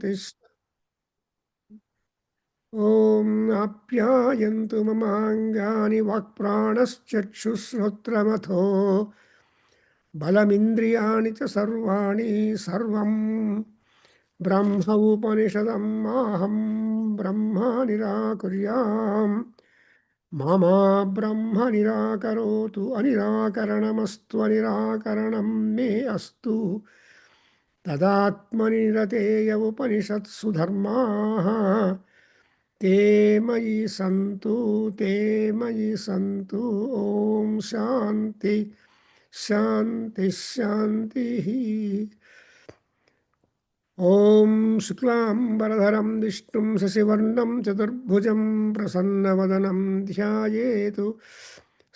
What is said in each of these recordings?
शान्तिः ॐ आप्यायन्तु ममाङ्गानि वाक्प्राणश्चक्षुश्रोत्रमथो बलमिन्द्रियाणि च सर्वाणि सर्वं ब्रह्म उपनिषदं माहं ब्रह्म निराकुर्याम् मा ब्रह्म निराकरोतु अनिराकरणमस्तु अनिराकरणं मे अस्तु तदात्मनि निरतेय उपनिषत्सु धर्माः ते मयि सन्तु ॐ शान्ति शान्ति शान्तिः ॐ शुक्लाम्बरधरं विष्णुं शशिवर्णं चतुर्भुजं प्रसन्नवदनं ध्यायेतु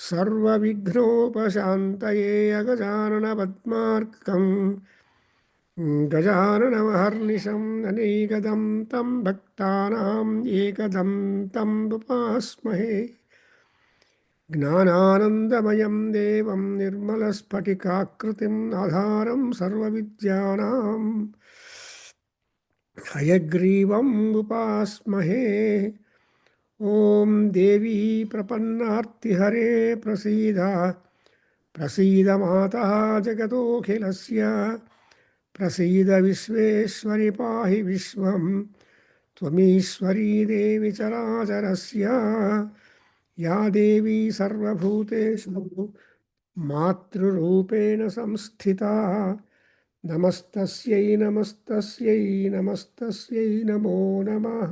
सर्वविघ्नोपशान्तये अगजाननपद्मार्कं गजाननमहर्निशम् अनेकदं तं भक्तानाम् एकदं तं उपास्महे ज्ञानानन्दमयं देवं निर्मलस्फटिकाकृतिम् आधारं सर्वविद्यानां हयग्रीवम् उपास्महे ॐ देवी प्रपन्नार्तिहरे प्रसीद मातः जगतोऽखिलस्य प्रसीद विश्वेश्वरि पाहि विश्वं त्वमीश्वरी देवी चराचरस्य या देवी सर्वभूतेषु मातृरूपेण संस्थिता नमस्तस्यै नमस्तस्यै नमस्तस्यै नमो नमः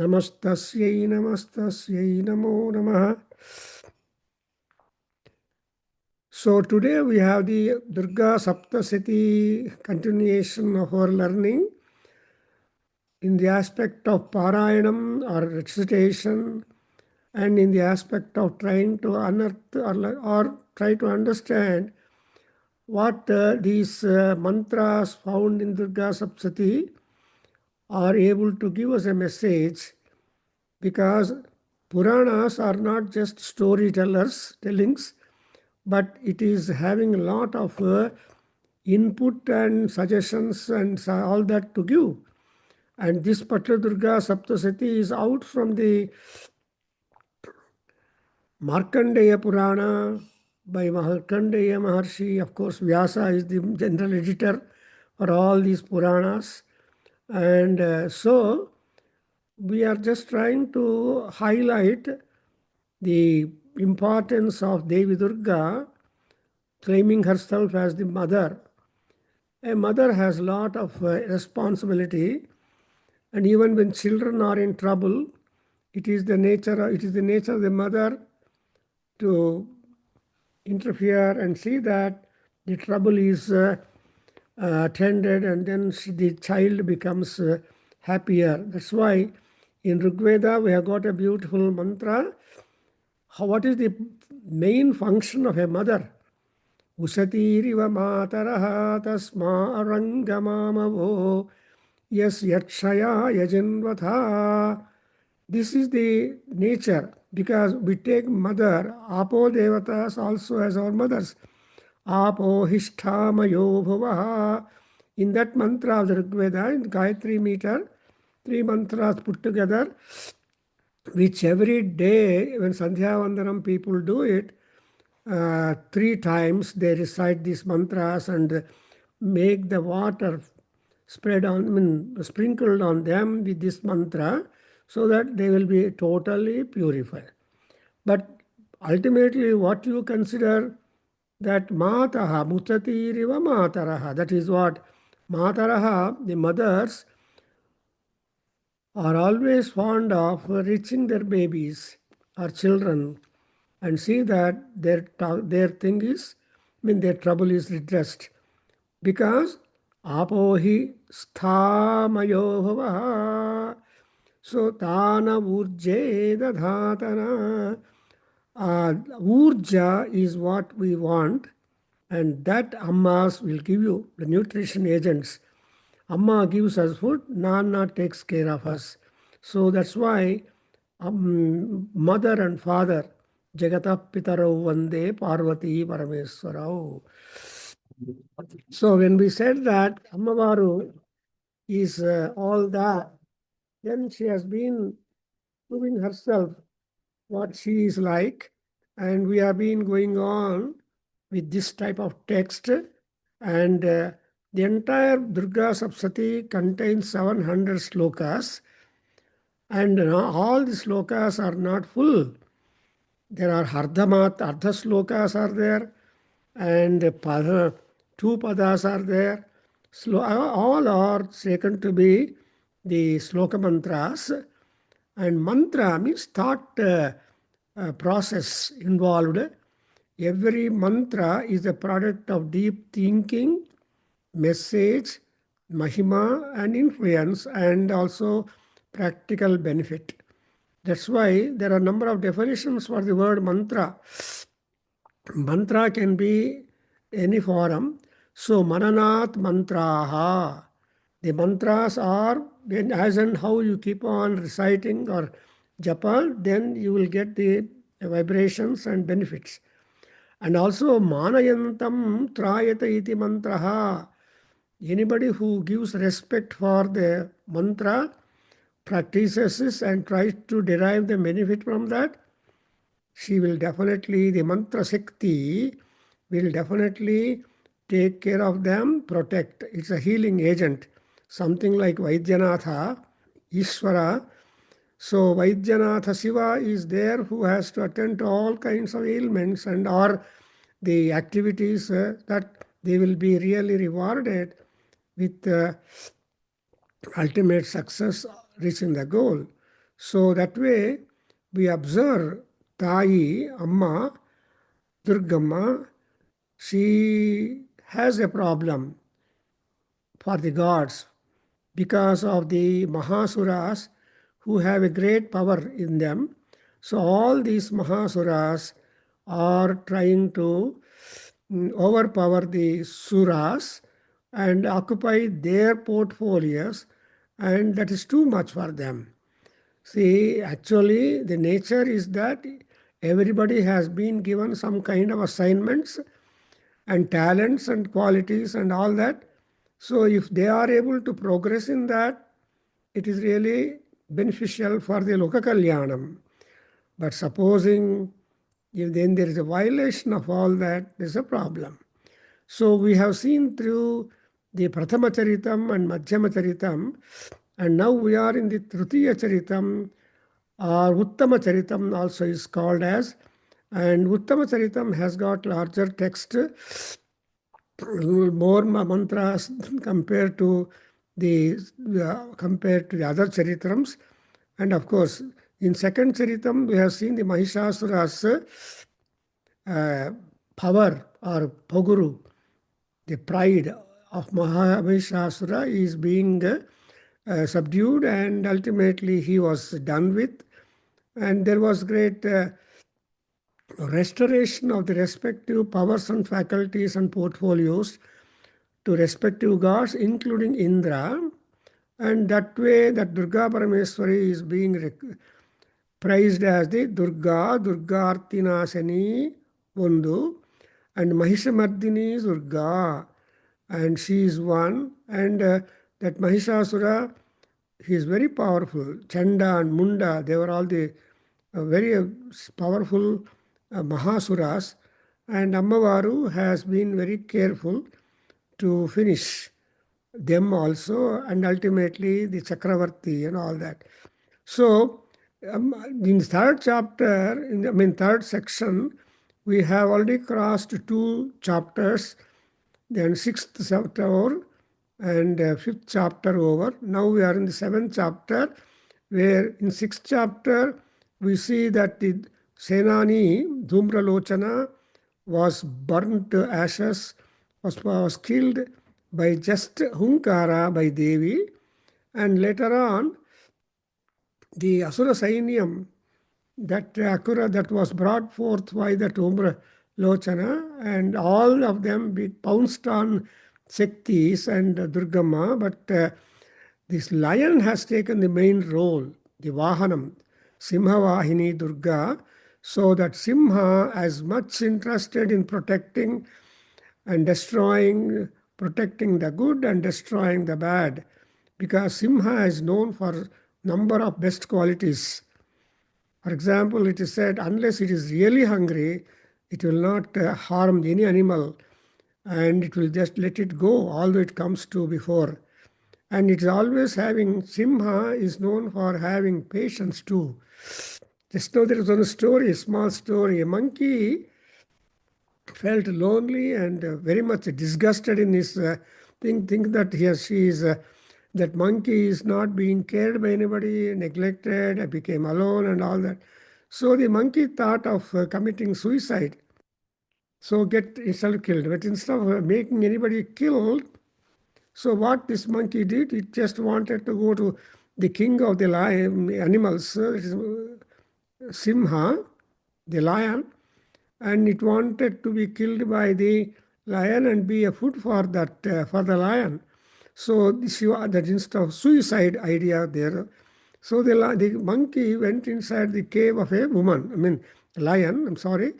नमस्तस्यै नमस्तस्यै नमो नमः. So today we have the Durga Saptasati continuation of our learning in the aspect of Parayanam or recitation, and in the aspect of trying to unearth or try to understand what these mantras found in Durga Saptasati are able to give us a message, because Puranas are not just tellings, but it is having a lot of input and suggestions and all that to give. And this particular Durga Saptasati is out from the Markandeya Purana by Markandeya Maharshi. Of course, Vyasa is the general editor for all these Puranas. And so we are just trying to highlight the importance of Devi Durga claiming herself as the mother. A mother has a lot of responsibility, and even when children are in trouble, it is the nature of the mother to interfere and see that the trouble is attended, and then the child becomes happier. That's why in Rig Veda we have got a beautiful mantra. What is the main function of a mother? Usatiriva mataraha tasma arangamamavo yes yakshaya yajanvatha. This is the nature, because we take mother, Apo Devatas also as our mothers. Apo Histhamayo Bhuvaha. In that mantra of the Rig Veda, in Gayatri meter, 3 mantras put together, which every day when Sandhya Vandanam people do it, 3 times they recite these mantras and make the water sprinkled on them with this mantra, so that they will be totally purified. But ultimately what you consider that mataha, mutatiriva mataraha, that is what mataraha, the mothers, are always fond of reaching their babies or children and see that their thing is, their trouble is redressed. Because apohi sthamayo bhavaha, so tana urje dadhatana. Urja is what we want, and that ammas will give you, the nutrition agents. Amma gives us food, Nana takes care of us. So that's why mother and father, Jagata Pitarau Vande Parvati Parameswarau. So when we said that Ammavaru is all that, then she has been proving herself what she is like. And we have been going on with this type of text. And the entire Durga Saptasati contains 700 slokas. And all the slokas are not full. There are Ardha slokas are there, and two padas are there. All are taken to be the sloka mantras. And mantra means thought process involved. Every mantra is a product of deep thinking, message, mahima, and influence, and also practical benefit. That's why there are a number of definitions for the word mantra. Mantra can be any form. So, mananat mantraha. The mantras are, when, as and how you keep on reciting or japa, then you will get the vibrations and benefits. And also, manayantam trayata iti mantraha. Anybody who gives respect for the mantra, practices this and tries to derive the benefit from that, she will definitely, the mantra Shakti will definitely take care of them, protect. It's a healing agent, something like Vaidyanatha, Ishvara. So Vaidyanatha Shiva is there who has to attend to all kinds of ailments and or the activities that they will be really rewarded with ultimate success, reaching the goal. So that way we observe Tayi, Amma, Durgamma, she has a problem for the gods because of the Mahasuras who have a great power in them. So all these Mahasuras are trying to overpower the Suras and occupy their portfolios, and that is too much for them. See, actually, the nature is that everybody has been given some kind of assignments and talents and qualities and all that. So, if they are able to progress in that, it is really beneficial for the Loka Kalyanam. But supposing if then there is a violation of all that, there's a problem. So, we have seen through the Prathama Charitam and Madhyama Charitam, and now we are in the Tritiya Charitam, or Uttama Charitam also is called as. And Uttama Charitam has got larger text, more mantras compared to the other Charitrams. And of course, in second Charitam, we have seen the Mahishasura's power or Poguru, the pride of Mahishasura is being subdued, and ultimately he was done with. And there was great restoration of the respective powers and faculties and portfolios to respective gods, including Indra. And that way, that Durga Parameswari is being praised as the Durga Artinasani Vondu, and Mahishamardini is Durga, and she is one. And that Mahishasura, he is very powerful. Chanda and Munda, they were all the very powerful Mahasuras. And Ammavaru has been very careful to finish them also, and ultimately the Chakravarti and all that. So, in third chapter, third section, we have already crossed two chapters, then sixth chapter over, and fifth chapter over. Now we are in the seventh chapter, where in sixth chapter we see that the Senani Dhumralochana was burnt to ashes, was killed by just Hunkara by Devi, and later on the Asura Sainyam that was brought forth by the Dhumra Lochana, and all of them be pounced on Shaktis and Durgamma, but this lion has taken the main role, the Vahanam, Simha Vahini Durga, so that Simha is much interested in protecting and protecting the good and destroying the bad, because Simha is known for number of best qualities. For example, it is said, unless it is really hungry, it will not harm any animal and it will just let it go, although it comes to before. And it's always having, Simha is known for having patience too. Just now there was one story, a small story. A monkey felt lonely and very much disgusted in his think that he or she is that monkey is not being cared by anybody, neglected, became alone and all that. So the monkey thought of committing suicide, so get himself killed. But instead of making anybody killed, so what this monkey did, it just wanted to go to the king of the lion animals, it is Simha, the lion, and it wanted to be killed by the lion and be a food for that for the lion. So this that instead of suicide idea there. So the monkey went inside the cave of a woman. I mean lion. I'm sorry.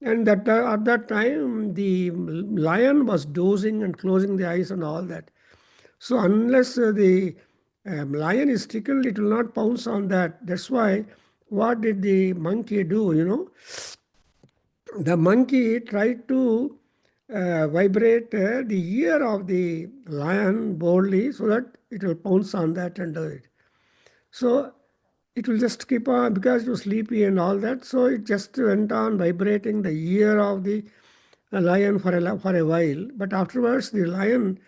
And that at that time the lion was dozing and closing the eyes and all that. So unless the lion is tickled, it will not pounce on that. That's why what did the monkey do? The monkey tried to vibrate the ear of the lion boldly so that it will pounce on that and do it. So it will just keep on because it was sleepy and all that. So it just went on vibrating the ear of the lion for a while. But afterwards, the lion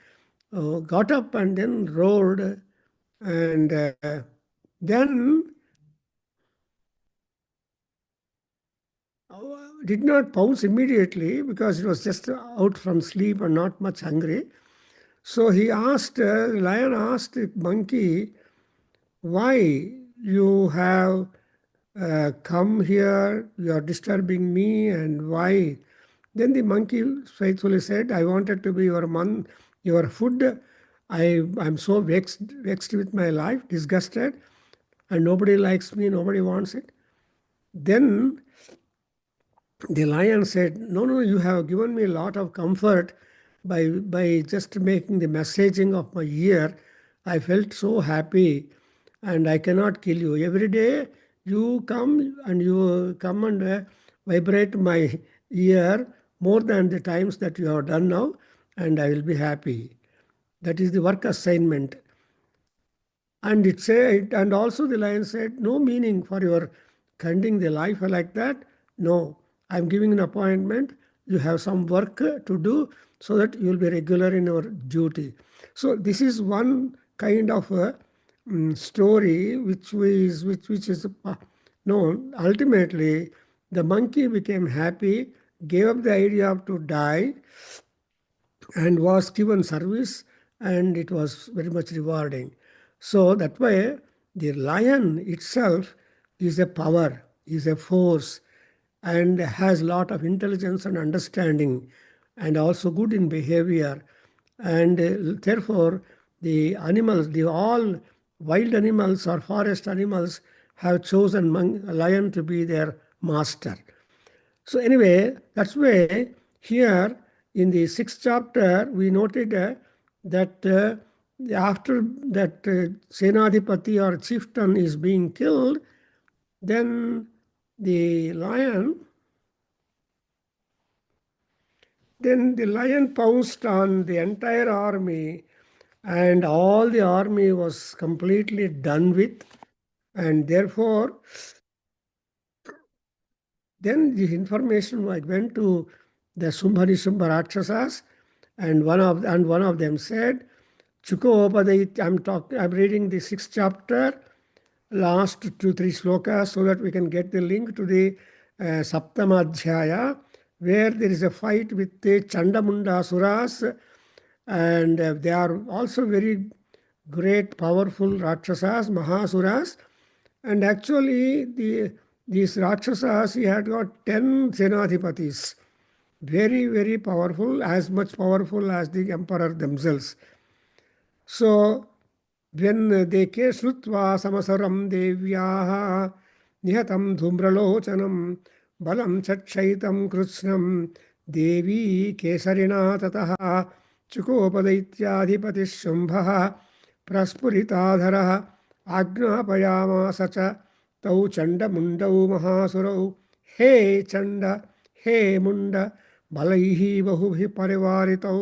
got up and then roared, and then did not pounce immediately because it was just out from sleep and not much hungry. So he asked, the lion asked the monkey, why you have come here, you are disturbing me, and why? Then the monkey faithfully said, I wanted to be your food. I'm so vexed with my life, disgusted, and nobody likes me, nobody wants it. Then the lion said, no, no, you have given me a lot of comfort by just making the messaging of my ear. I felt so happy and I cannot kill you. Every day you come and vibrate my ear more than the times that you have done now, and I will be happy. That is the work assignment. And it said, and also the lion said, no meaning for your ending the life like that. No, I'm giving an appointment. You have some work to do so that you will be regular in your duty. So this is one kind of a story which is known. Ultimately, the monkey became happy, gave up the idea of to die, and was given service, and it was very much rewarding. So that way, the lion itself is a power, is a force, and has a lot of intelligence and understanding, and also good in behavior. And therefore, the animals, the all wild animals or forest animals, have chosen lion to be their master. So anyway, that's why here in the sixth chapter we noted that after that Senadipati or chieftain is being killed, then the lion pounced on the entire army, and all the army was completely done with, and therefore then the information went to the Sumbha Rakshasas, and one of them said, Chukopadait, I'm reading the sixth chapter, last 2-3 slokas, so that we can get the link to the Saptama Adhyaya, where there is a fight with the Chandamunda Suras, and they are also very great, powerful Rakshasas, Mahasuras. And actually, these Rakshasas, he had got 10 Senadhipatis. Very, very powerful, as much powerful as the emperor themselves. So, when they came, Srutva Samasaram Devyaha Nihatam Dhumralochanam Balam Chachaitam Krushnam Devi Kesarina Tataha चुकोपदैत्याधिपतिः शुम्भः प्रस्फुरिताधरः आज्ञापयामास च तौ चण्डमुण्डौ महासुरौ हे चण्ड हे मुण्ड बलैः बहुभिः परिवारितौ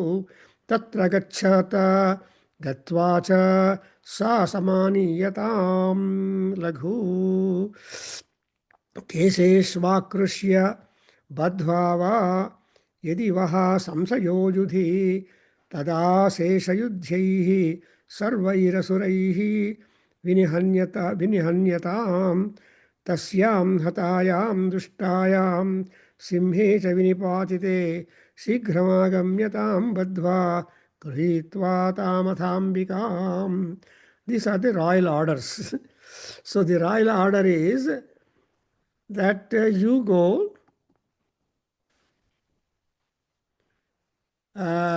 तत्र गच्छत गत्वा च सा समानीयतां लघु केशेष्वाकृष्य बद्ध्वा वा यदि वः संशयो युधि तदा शेषयुध्यैः सर्वैरसुरैः विनिहन्यतां तस्यां हतायां दुष्टायां सिंहे च विनिपातिते शीघ्रमागम्यतां बद्ध्वा गृहीत्वा तामथाम्बिकाम्. These are the royal orders. So the royal order is that you go,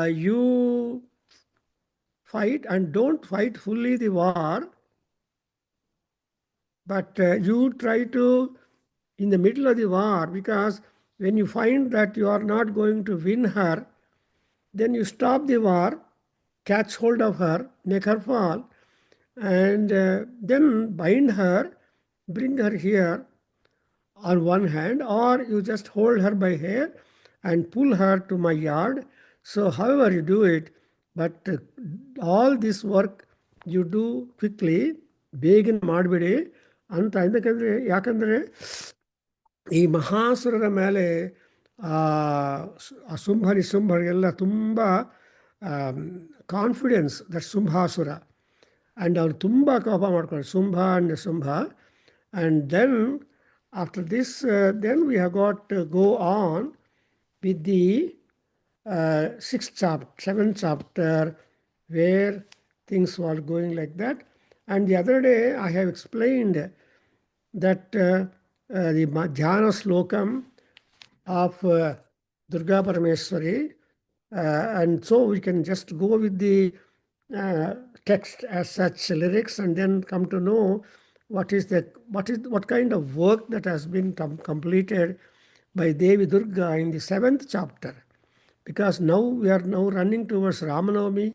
you fight and don't fight fully the war, but you try to in the middle of the war, because when you find that you are not going to win her, then you stop the war, catch hold of her, make her fall, and then bind her, bring her here on one hand, or you just hold her by hair and pull her to my yard. So however you do it, but all this work you do quickly, ಬೇಗನೆ ಮಾಡಿಬಿಡಿ ಅಂತ. ಯಾಕಂದರೆ ಈ ಮಹಾಸುರರ ಮೇಲೆ ಶುಂಭ ನಿಶುಂಭರಿಗೆಲ್ಲ ತುಂಬ confidence that Shumbhasura, and ಅವನು ತುಂಬ ಕೋಪ ಮಾಡ್ಕೊಂಡು Shumbha and Shumbha. And then after this, then we have got to go on with the seventh chapter, where things were going like that. And the other day I have explained that the Dhyana Slokam of Durga Parameswari, and so we can just go with the text as such, lyrics, and then come to know what kind of work that has been completed by Devi Durga in the 7th chapter. Because now we are now running towards Ramanavami,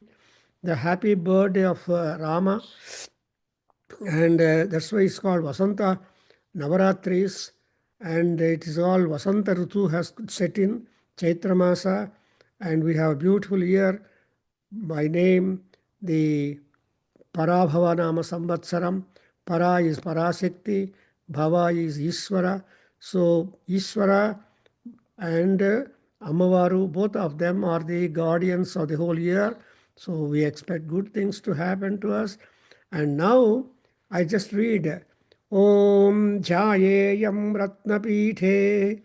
the happy birthday of Rama, and that's why it's called Vasanta Navaratris, and it is all Vasanta Ritu has set in Chaitra Masa, and we have a beautiful year by name the Parabhava Nama Samvatsaram. Para is Parashakti, Bhava is Ishvara. So Ishvara and Amavaru, both of them are the guardians of the whole year. So we expect good things to happen to us. And now I just read Om Jayeyam Ratnapithe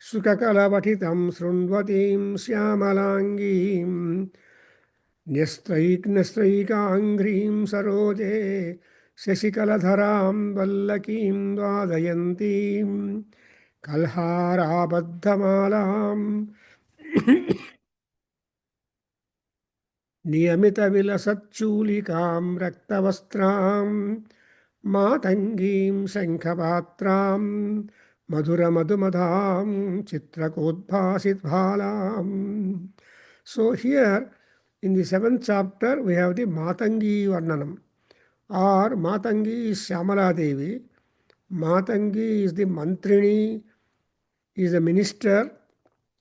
Sukakalavatitam Srundvatim Syamalangim Nyastraikangrim Saroje Shashikaladharam Vallakīm Dvadayantīm Kalhārābaddhamalam Niyamitavilasatchūlikām Raktavastram Matangīm Shankhapatrām Madhuramadhumadhām Chitrakodbhāsitbhālam. So here in the 7th chapter we have the Matangi Varnanam. Or Matangi is Shyamala Devi. Matangi is the Mantrini, is the minister,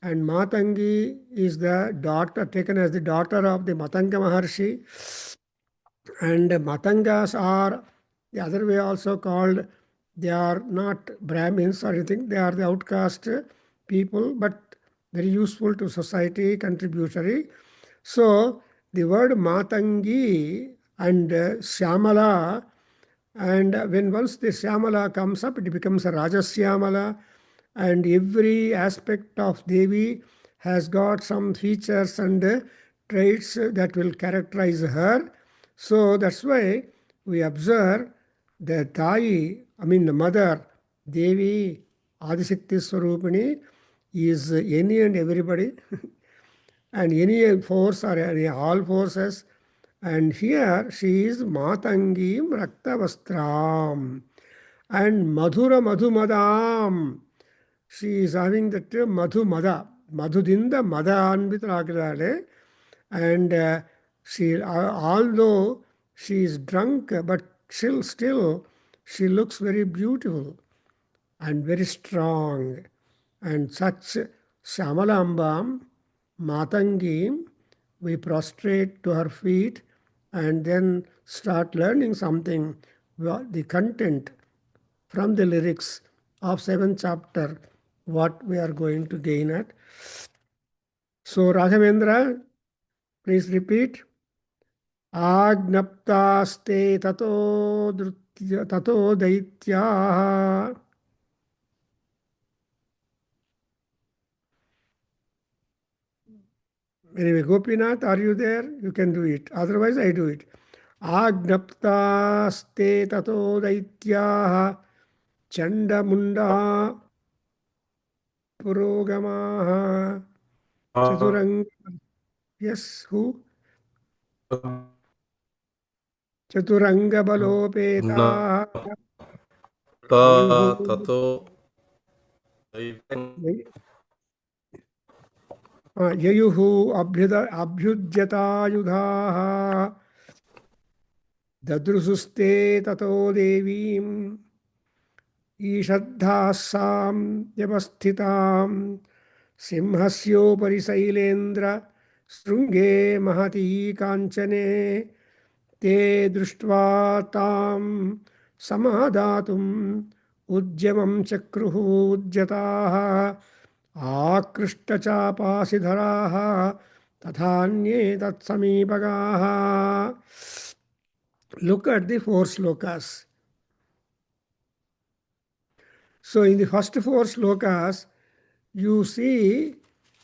and Matangi is the daughter, taken as the daughter of the Matanga Maharshi. And Matangas are the other way also called, they are not Brahmins or anything, they are the outcast people, but very useful to society, contributory. So the word Matangi and Shyamala, and when once the Shyamala comes up, it becomes a Rajasyamala, and every aspect of Devi has got some features and traits that will characterize her. So that's why we observe the Thai, the mother, Devi, Adishakti Swarupini, is any and everybody, and any force or any all forces. And here she is Matangim Raktavastram and Madhura Madhumadam. She is having that Madhumada. Madhudinda Mada Anvitragale. And although she is drunk, but still she looks very beautiful and very strong. And such Shamalambam, Matangim, we prostrate to her feet and then start learning something, the content from the lyrics of 7th chapter, what we are going to gain at. So, Raghavendra, please repeat. आज्ञप्तास्ते ततो दैत्याः. Anyway, Gopinath, are you there? You can do it. Otherwise, I do it. Agnaptaste tato daityaha chandamunda purogamaha chaturang. Yes, who? Chaturanga balopeta yayuhu. ततो ययुः अभ्युद्यतायुधाः ददृशुस्ते ततो देवीम् ईषद्धास्सां व्यवस्थितां सिंहस्योपरि शैलेन्द्र शृङ्गे महती काञ्चने ते दृष्ट्वा तां समादातुम् उद्यमं चक्रुः उद्यताः आकृष्टचापासिधराः तथान्ये तत्समीपगाः. Look at the 4 slokas. So in the first 4 slokas, you see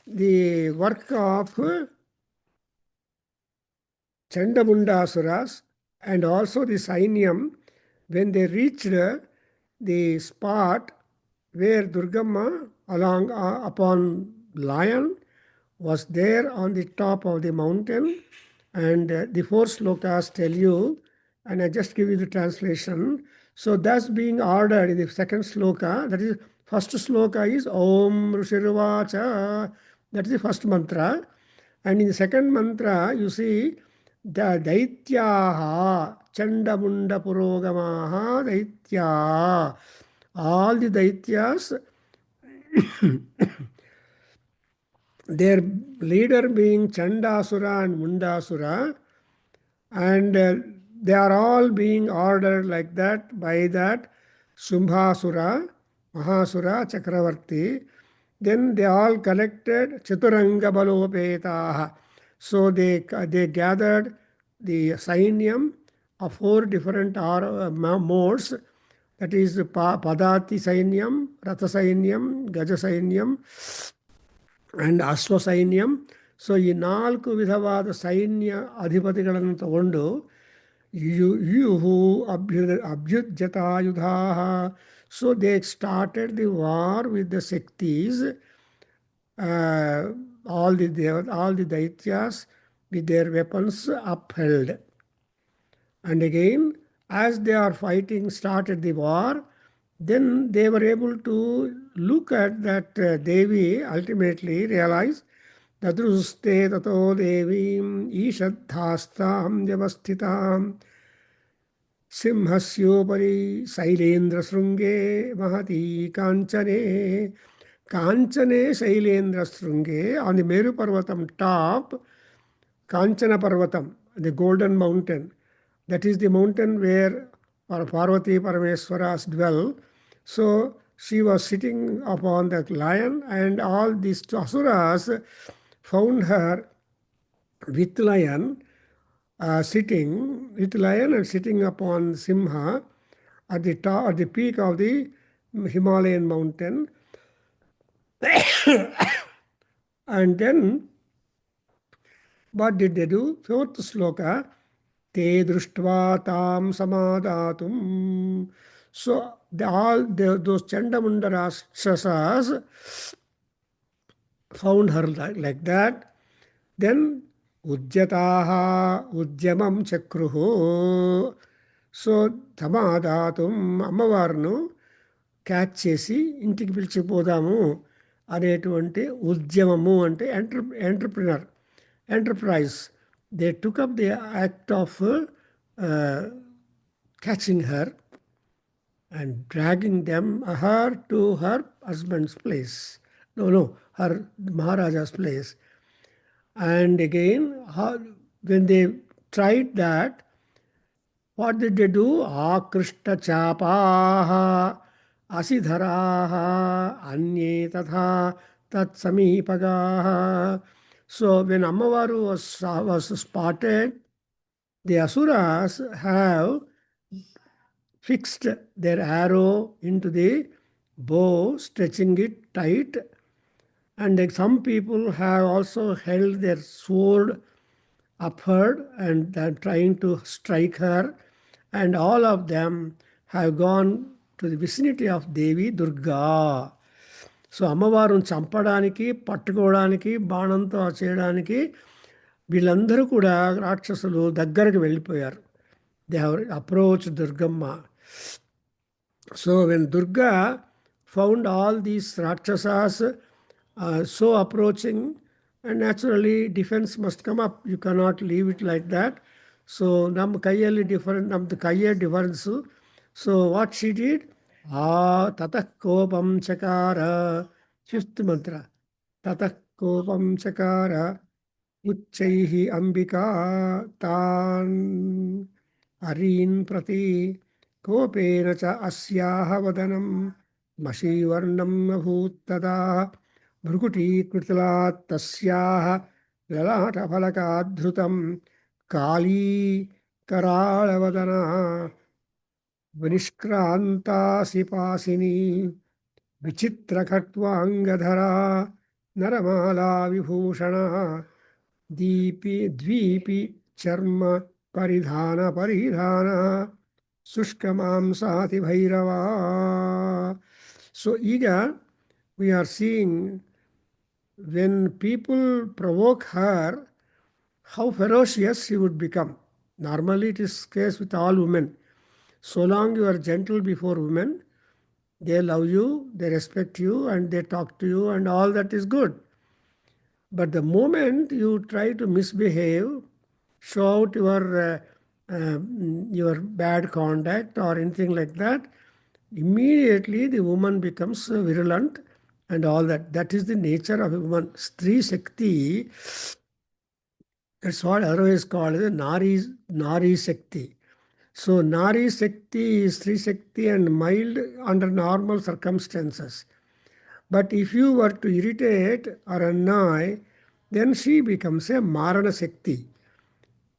the work of Chandamundasuras and also the Sainyam when they reached the spot where Durgamma upon lion was there on the top of the mountain. And the 4 slokas tell you, and I just give you the translation. So that's being ordered in the second sloka. That is, first sloka is Om Rishirvacha. That is the first mantra. And in the second mantra, you see the Daityaha, Chandamunda Purogamaha, Daityaha. All the Daityas, their leader being Chandasura and Mundasura, and they are all being ordered like that by that Sumbhasura, Mahasura, Chakravarti. Then they all collected Chaturanga Balopetaha. So they gathered the Sainyam of 4 different modes. That is Padati Sainyam, Ratha Sainyam, Gaja Sainyam, and Ashwa Sainyam. So ಈ 4 ವಿಧವಾದ ಸೈನ್ಯ ಅಧಿಪತಿಗಳನ್ನು ತಗೊಂಡು ಯುಹು ಅಭ್ಯುಜ್ಯತಾಯುಧಾ. So they started the war with the Shaktis, all the Daityas with their weapons upheld. And again, as they are fighting, started the war, then they were able to look at that Devi, ultimately realize Dadruste tato devim ishadhastam vyavasthitam simhasyopari shailendra srunge mahati kanchane. Kanchane shailendra srunge, on the Meru Parvatam top, Kanchana Parvatam, the golden mountain. That is the mountain where Parvati Parameswaras dwell. So she was sitting upon that lion, and all these asuras found her with lion, sitting and sitting upon Simha at the top, at the peak of the Himalayan mountain. And then what did they do? 4th sloka, te društva tam samadatum. So those Chandamunda Rakshasas found her like that. Then Ujjataha Ujjamam Chakruhu. So Tamadatum, అమ్మవారును catch చేసి ఇంటికి పిలిచిపోదాము అనేటువంటి ఉద్యమము, అంటే entrepreneur. enterprise. They took up the act of catching her and dragging her to her husband's place. No, her Maharaja's place. And again, when they tried that, what did they do? Akrishta chapaha asidharaha anye tatha tat samipagaha. So when Ammavaru was spotted, the Asuras have fixed their arrow into the bow, stretching it tight. And like some people have also held their sword upward and they're trying to strike her. And all of them have gone to the vicinity of Devi Durga. So అమ్మవారిని చంపడానికి పట్టుకోవడానికి బాణంతో చేయడానికి వీళ్ళందరూ కూడా రాక్షసులు దగ్గరకు వెళ్ళిపోయారు. They have approach Durgamma. So when Durga found all these rakshasas so approaching, and naturally defense must come up. You cannot leave it like that. So nam kayyalli different, nam kayye difference. So what she did? Tatah kopam chakara. Fifth mantra. Tatah kopam chakara. Uchchaihi ambika tan arin prati kopena cha asyaha vadanam mashivarnam abhut tada भ्रुकुटी कृतलात् तस्याः ललाटफलकाद्धृतं काली कराळवदना विनिष्क्रान्तासिपासिनी विचित्रखट्वाङ्गधरा नरमाला विभूषणा द्वीपि चर्म परिधान शुष्कमांसाति Bhairahawa. So eager we are seeing when people provoke her, how ferocious she would become. Normally it is case with all women. So long you are gentle before women, they love you, they respect you, and they talk to you, and all that is good. But the moment you try to misbehave, show out your bad conduct or anything like that, immediately the woman becomes virulent and all that. That is the nature of a woman. Stree Shakti, that's what otherwise called as Nari Shakti. So Nari Shakti is Stree Shakti and mild under normal circumstances. But if you were to irritate or annoy, then she becomes a Marana Shakti.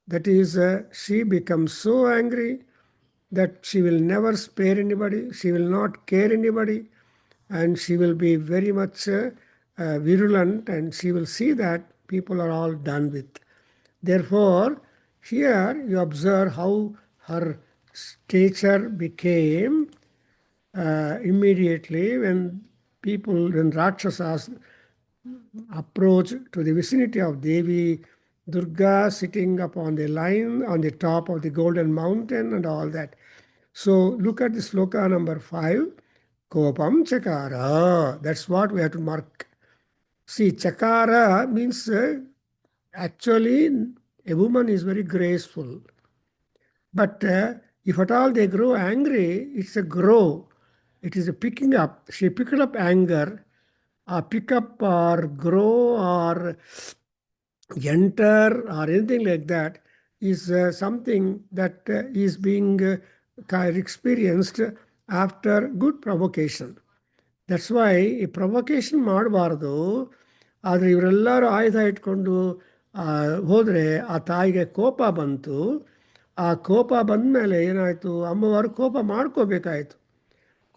That is, she becomes so angry that she will never spare anybody, she will not care anybody, and she will be very much virulent, and she will see that people are all done with. Therefore, here you observe how her stature became immediately when Rakshasas approach to the vicinity of Devi Durga sitting upon the line on the top of the golden mountain and all that. So look at the sloka number 5. Kopam chakara. That's what we have to mark. See, chakara means actually a woman is very graceful. But if at all they grow angry, it's a grow. It is a picking up. She picked up anger, pick up or grow or enter or anything like that is something that is being experienced after good provocation. That's why ಈ provocation ಮಾಡಬಾರ್ದು. ಆದರೆ ಇವರೆಲ್ಲರೂ ಆಯುಧ ಇಟ್ಕೊಂಡು ಹೋದರೆ ಆ ತಾಯಿಗೆ ಕೋಪ ಬಂತು. ಆ ಕೋಪ ಬಂದ ಮೇಲೆ ಏನಾಯಿತು, ಅಮ್ಮವಾರು ಕೋಪ ಮಾಡ್ಕೋಬೇಕಾಯಿತು.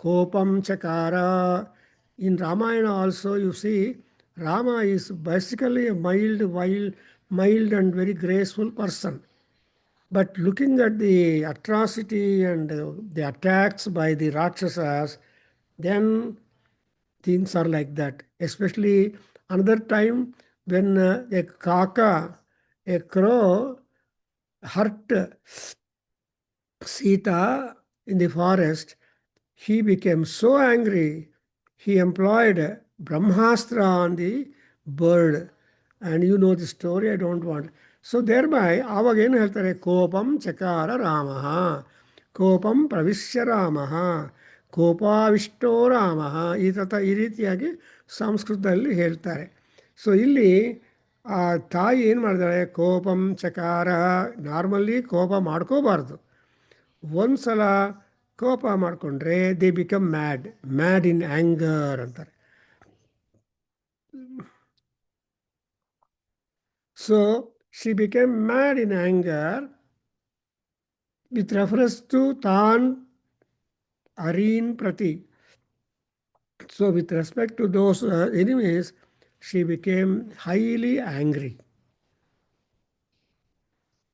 ಕೋಪಂ ಚಕಾರ. In Ramayana also you see Rama is basically a mild and very graceful person. But looking at the atrocity and the attacks by the Rakshasas, then things are like that. Especially another time when a kaka, a crow, hurt Sita in the forest, he became so angry, he employed Brahmastra on the bird. And you know the story, I don't want. So thereby ಆವಾಗ ಏನು ಹೇಳ್ತಾರೆ, ಕೋಪಂ ಚಕಾರ ರಾಮಃ, ಕೋಪಂ ಪ್ರವಿಶ್ಯ ರಾಮಃ, ಕೋಪಾವಿಷ್ಟೋ ರಾಮಃ, ಈ ರೀತಿಯಾಗಿ ಸಂಸ್ಕೃತದಲ್ಲಿ ಹೇಳ್ತಾರೆ. So ಇಲ್ಲಿ ಆ ತಾಯಿ ಏನು ಮಾಡಿದಾಳೆ, ಕೋಪಂ ಚಕಾರ. ನಾರ್ಮಲಿ ಕೋಪ ಮಾಡ್ಕೋಬಾರ್ದು. ಒಂದು ಸಲ ಕೋಪ ಮಾಡಿಕೊಂಡ್ರೆ they become mad, mad in anger ಅಂತಾರೆ. So she became mad in anger with reference to Tan Areen Prati. So with respect to those enemies, she became highly angry.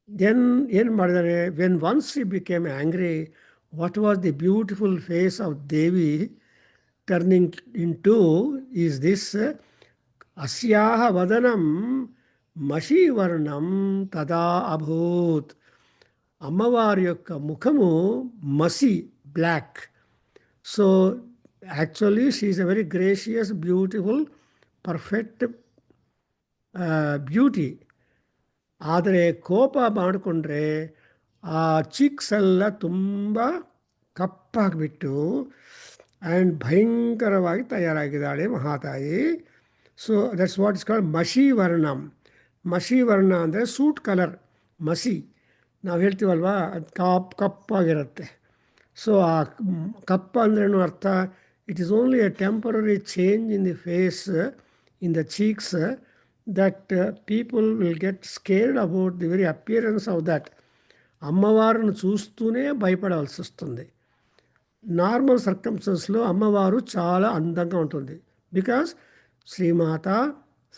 Then when once she became angry, what was the beautiful face of Devi turning into is this asyaha vadanam మషీవర్ణం తదా అభూత్. అమ్మవారి యొక్క ముఖము మసి, black. So actually she is a very gracious, beautiful, perfect beauty. ಆದರೆ ಕೋಪ ಮಾಡಿಕೊಂಡ್ರೆ ಆ ಚಿಕ್ಸ್ ಎಲ್ಲ ತುಂಬ ಕಪ್ಪಾಗಿಬಿಟ್ಟು ಆ್ಯಂಡ್ ಭಯಂಕರವಾಗಿ ತಯಾರಾಗಿದ್ದಾಳೆ ಮಹಾತಾಯಿ. So that's what is called ಮಷಿ ವರ್ಣಂ. ಮಸಿ ವರ್ಣ ಅಂದರೆ ಸೂಟ್ ಕಲರ್. ಮಸಿ ನಾವು ಹೇಳ್ತೀವಲ್ವ, ಅದು ಕಪ್ಪಾಗಿರುತ್ತೆ. ಸೊ ಆ ಕಪ್ಪ ಅಂದ್ರೇನು ಅರ್ಥ, it is only a temporary change in the face, in the cheeks, that people will get scared about the very appearance of that. అమ్మవారిని చూస్తూనే భయపడాల్సి వస్తుంది. నార్మల్ సర్కమ్స్టెన్స్లో అమ్మవారు చాలా అందంగా ఉంటుంది. బికాస్ శ్రీమాత,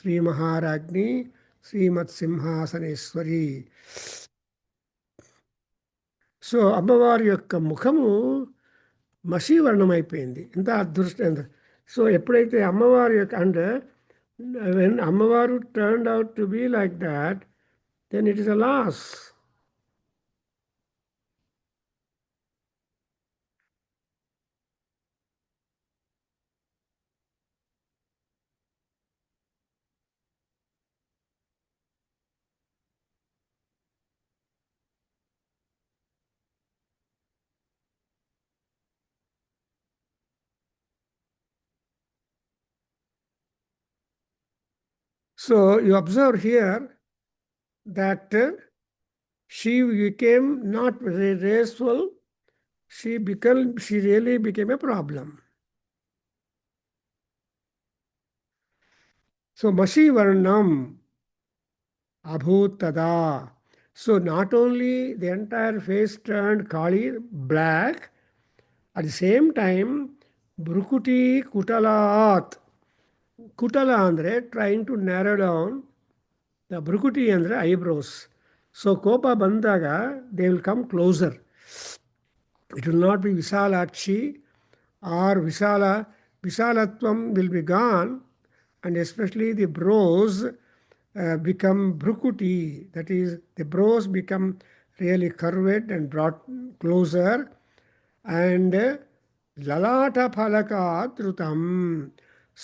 శ్రీ మహారాజ్ఞి, శ్రీమత్ సింహాసనేశ్వరి. సో అమ్మవారి యొక్క ముఖము మషీవర్ణం అయిపోయింది. ఎంత అదృష్టం. సో ఎప్పుడైతే అమ్మవారి యొక్క అండ్ వెన్ అమ్మవారు turned out to be like that, then it is a loss. So you observe here that she became not very graceful. She really became a problem. So Mashi Varnam Abhut Tada. So not only the entire face turned Kali black, at the same time Brukuti Kutalat. Kutala andre trying to narrow down the Brukuti andre eyebrows. So Kopa Bandaga, they will come closer. It will not be Visalakshi or Visalatvam will be gone, and especially the brows become Brukuti. That is, the brows become really curved and brought closer. And Lalata Phalaka Trutam.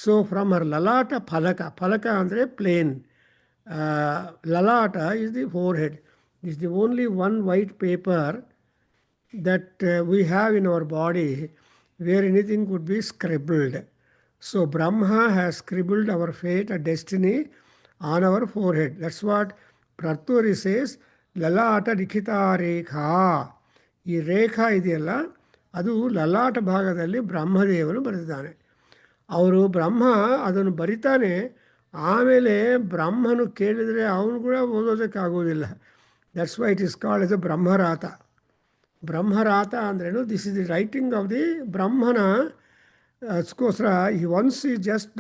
So from her Lalata Phalaka andre plain. Lalata is the forehead. This is the only one white paper that we have in our body where anything could be scribbled. So Brahma has scribbled our fate and destiny on our forehead. That's what Praturi says, Lalata Dikita Rekha. ಈ ರೇಖಾ ಇದೆಯಲ್ಲ, ಅದು ಲಲಾಟ ಭಾಗದಲ್ಲಿ ಬ್ರಹ್ಮದೇವನು ಬರೆದಿದ್ದಾನೆ. ಅವರು ಬ್ರಹ್ಮ ಅದನ್ನು ಬರಿತಾನೆ. ಆಮೇಲೆ ಬ್ರಹ್ಮನು ಕೇಳಿದರೆ ಅವನು ಕೂಡ ಓದೋದಕ್ಕಾಗೋದಿಲ್ಲ. That's why it is called as a ಬ್ರಹ್ಮರಾತ. ಬ್ರಹ್ಮರಾತ ಅಂದ್ರೇನು, this is the writing of the ಬ್ರಹ್ಮನ. ಅದಕ್ಕೋಸ್ಕರ ಈ ಒನ್ಸ್ ಈ just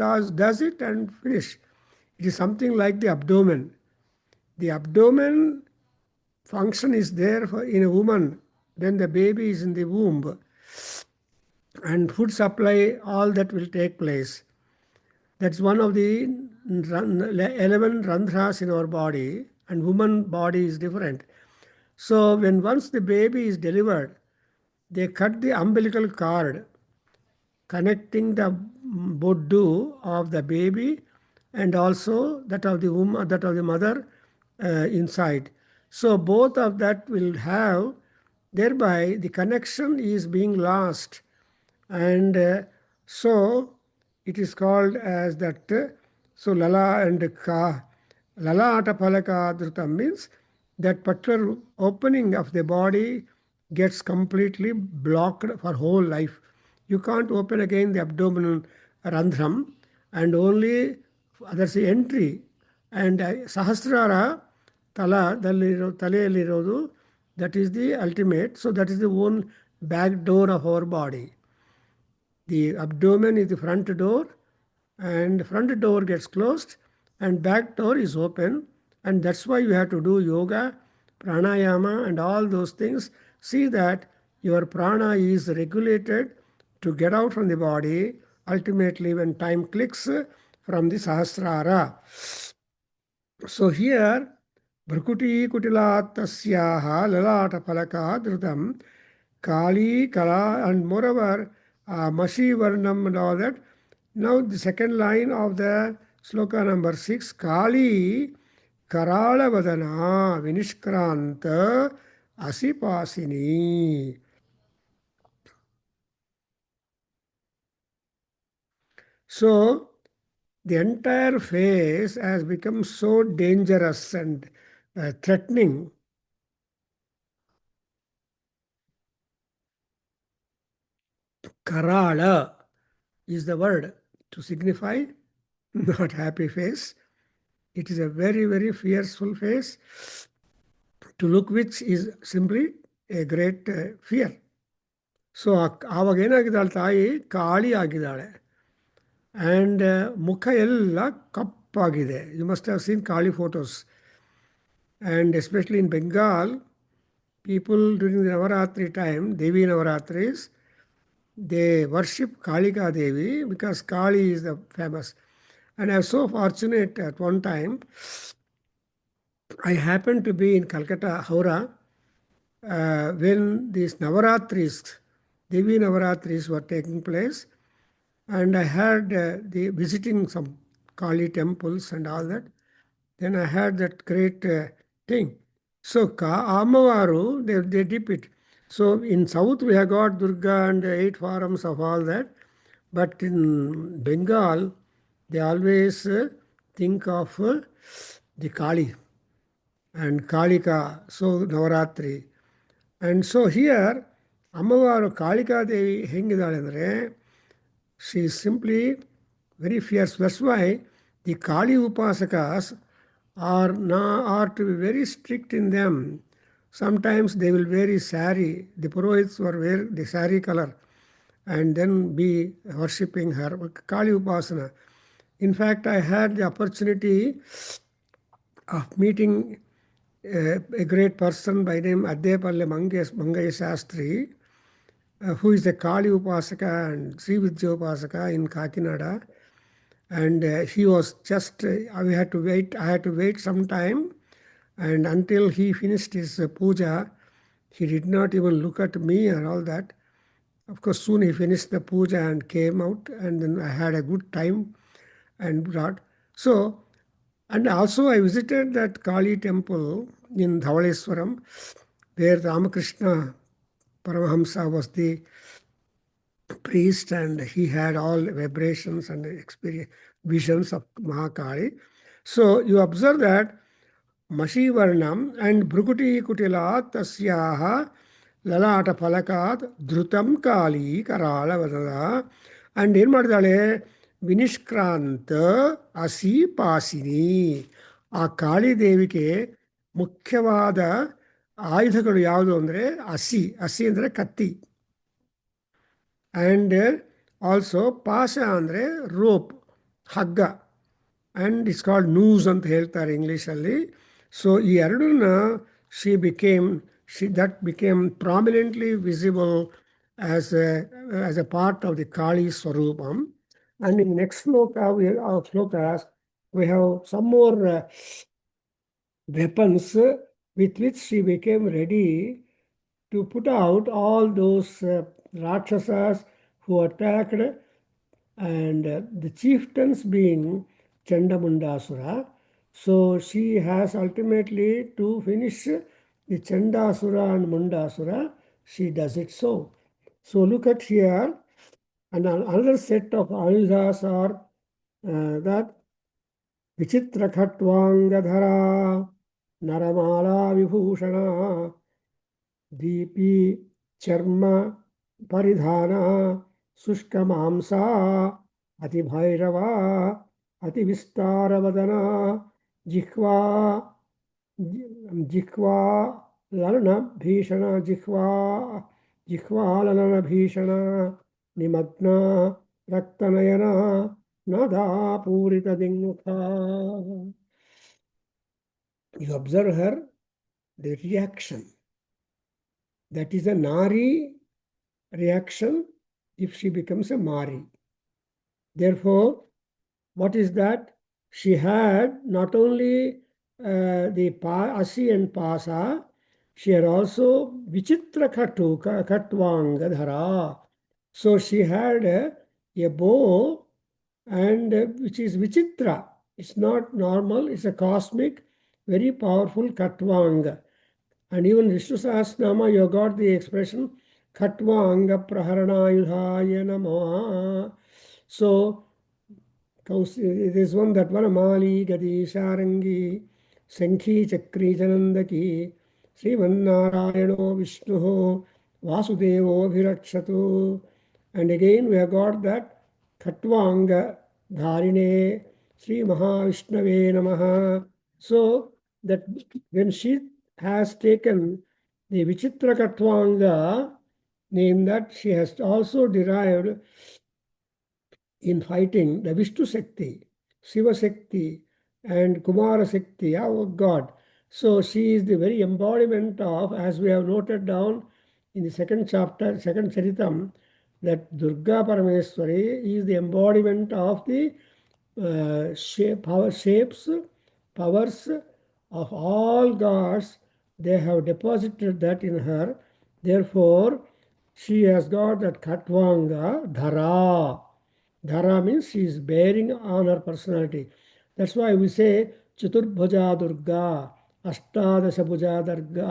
does it and finish. It is something like the abdomen. The abdomen function is there in a woman when the baby is in the womb, and food supply, all that will take place. That's one of the 11 randhras in our body, and woman body is different. So when once the baby is delivered, they cut the umbilical cord connecting the boddu of the baby and also that of the woman, that of the mother inside. So both of that will have, thereby the connection is being lost, and so it is called as that. So lala and ka, lala atapalaka dhrutam means that particular opening of the body gets completely blocked for whole life. You can't open again the abdominal randhram, and only that's the entry. And sahasrara tala ತಲೆಯಲ್ಲಿರೋದು, that is the ultimate. So that is the one back door of our body. The abdomen is the front door, and front door gets closed and back door is open, and that's why you have to do yoga, pranayama and all those things. See that your prana is regulated to get out from the body ultimately when time clicks from the sahasrara. So here Bhrukuti Kutilat Tasyaha Lalata Palaka Dhrutam Kali Kala, and moreover Mashi Varnam and all that. Now the second line of the sloka number 6, Kali Karala Vadana Vinishkranta Asipasini. So the entire face has become so dangerous and threatening. Karala is the word to signify not happy face. It is a very, very fearful face, to look which is simply a great fear. So ಆವಾಗ ಏನಾಗಿದ್ದಾಳೆ ತಾಯಿ, ಕಾಳಿ ಆಗಿದ್ದಾಳೆ, and ಮುಖ ಎಲ್ಲ ಕಪ್ಪಾಗಿದೆ. You must have seen Kali photos. And especially in Bengal, people during the Navaratri time, Devi Navaratris, they worship Kalika Devi because Kali is the famous. And I was so fortunate at one time, I happened to be in Calcutta, Howrah, when these Navaratris, Devi Navaratris were taking place, and I had the visiting some Kali temples and all that. Then I had that great thing. So Amavaru, they dip it. So in South we have got Durga and 8 forms of all that. But in Bengal, they always think of the Kali and Kalika, so Navaratri. And so here, Amavaru Kalika Devi hengidale andre, she is simply very fierce. That's why the Kali Upasakas are to be very strict in them. Sometimes they will wear a sari. The Purohits will wear the sari color and then be worshipping her. Kali Upasana. In fact, I had the opportunity of meeting a great person by name Adhyayana Mangaya Shastri, who is the Kali Upasaka and Sri Vidya Upasaka in Kakinada. And he was just, we had to wait, I had to wait some time, and until he finished his puja, he did not even look at me and all that. Of course, soon he finished the puja and came out, and then I had a good time and brought. So, and also I visited that Kali temple in Dhavaleswaram, where Ramakrishna Paramahamsa was the priest, and he had all vibrations and experience, visions of Mahakali. So you observe that Mashi Varnam and Bhrukuti Kutilat Tasyaha Lalata Palakat Dhrutam Kali Karala Vadada, and ಏನು ಮಾಡಿದಾಳೆ, ವಿನಿಷ್ಕ್ರಾಂತ ಅಸಿ ಪಾಸಿನಿ. ಆ ಕಾಳಿದೇವಿಗೆ ಮುಖ್ಯವಾದ ಆಯುಧಗಳು ಯಾವುದು ಅಂದರೆ ಹಸಿ. ಹಸಿ ಅಂದರೆ ಕತ್ತಿ. And also ಪಾಶ ಅಂದರೆ ರೋಪ್, ಹಗ್ಗ, ಆ್ಯಂಡ್ ಇಟ್ಸ್ ಕಾಲ್ಡ್ ನೂಸ್ ಅಂತ ಹೇಳ್ತಾರೆ ಇಂಗ್ಲೀಷಲ್ಲಿ. ಸೊ ಈ ಎರಡನ್ನ that became prominently visible as a part of the Kali Swarupam. And in the next slokas, we have some more weapons with which she became ready to put out all those Rakshasas who attacked, and the chieftains being Chandamundasura. So she has ultimately to finish the Chandasura and Mundasura. She does it so. So look at here, and another set of Ayudhas are that Vichitra Khatvangadhara Naramala Vibhushana Deepi Charma Paridhana Sushka Mamsa Ati Bhairava Ati Vistaravadana Jihva Jihva Lalana Bhishana Jihva Lalana Bhishana Nimagna Raktanayana Nada Purita Dingmukha. You observe her, the reaction. That is a Nari reaction if she becomes a Mari. Therefore, what is that? She had not only the Asi and Pasa, she had also Vichitra Katvanga Dhara. So she had a bow, and which is Vichitra. It's not normal, it's a cosmic, very powerful Katvanga. And even Vishnu Sahasranama, you got the expression Khatvanga Praharanayudhaya Namaha. So there's one that Vanamali Gadi Sharangi Sankhi Chakri Janandaki Srimannarayano Vishnu Vasudevo Virakshatu. And again we have got that Khatvanga Dharine Sri Mahavishnave Namaha. So that when she has taken the Vichitra Khatvanga name, that she has also derived in fighting the Vishnu Shakti, Shiva Shakti, and Kumara Shakti, our God. So she is the very embodiment of, as we have noted down in the second chapter, second Charitam, that Durga Parameswari is the embodiment of the shapes, powers of all gods. They have deposited that in her. Therefore, she has got that Khatvanga Dhara. Dhara means she is bearing on her personality. That's why we say Chaturbhuja Durga, Ashtadasha Bhuja Durga,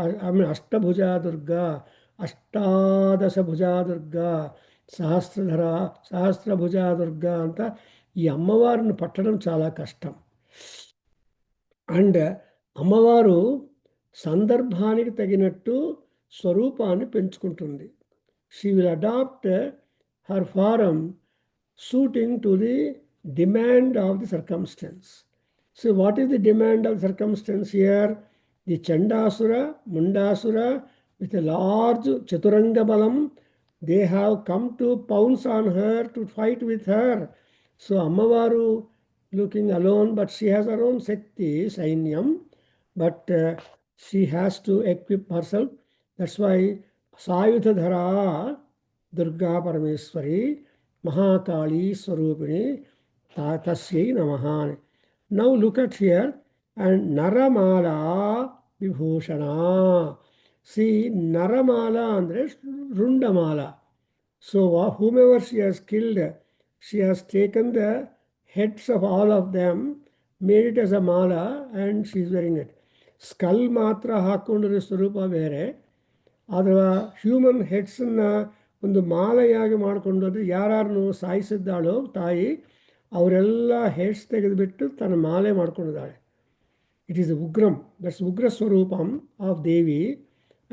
Ashtabhuja Durga, Ashtadasha Bhuja Durga, Sahasradhara, Sahasrabhuja Durga anta ఈ అమ్మవారిని పట్టడం చాలా కష్టం. And అమ్మవారు సందర్భానికి తగినట్టు స్వరూపాన్ని పెంచుకుంటుంది. She will adapt her form suiting to the demand of the circumstance. So what is the demand of circumstance here? The Chandasura, Mundasura with a large Chaturanga Balam, they have come to pounce on her, to fight with her. So Ammavaru looking alone, but she has her own Shakti, Sainyam, but she has to equip herself. That's why Sayuthadhara Durga Parameswari Mahakali Swarupini Tatasya Namaha. Now look at here, and Naramala Vibhushana. See, Naramala andre Rundamala. So whomever she has killed, she has taken the heads of all of them, made it as a mala, and she is wearing it. Skull matra ಹಾಕೊಂಡಿರೋ ಸ್ವರೂಪ ಬೇರೆ, ಆದರೆ human ಹೆಡ್ಸನ್ನು ಒಂದು ಮಾಲೆಯಾಗಿ ಮಾಡಿಕೊಂಡು, ಅಂದರೆ ಯಾರನ್ನು ಸಾಯಿಸಿದ್ದಾಳೋ ತಾಯಿ ಅವರೆಲ್ಲ heads ತೆಗೆದುಬಿಟ್ಟು ತನ್ನ ಮಾಲೆ ಮಾಡ್ಕೊಂಡಿದ್ದಾಳೆ. ಇಟ್ ಈಸ್ ಉಗ್ರಂ, ದಟ್ಸ್ ಉಗ್ರ ಸ್ವರೂಪಂ ಆಫ್ ದೇವಿ.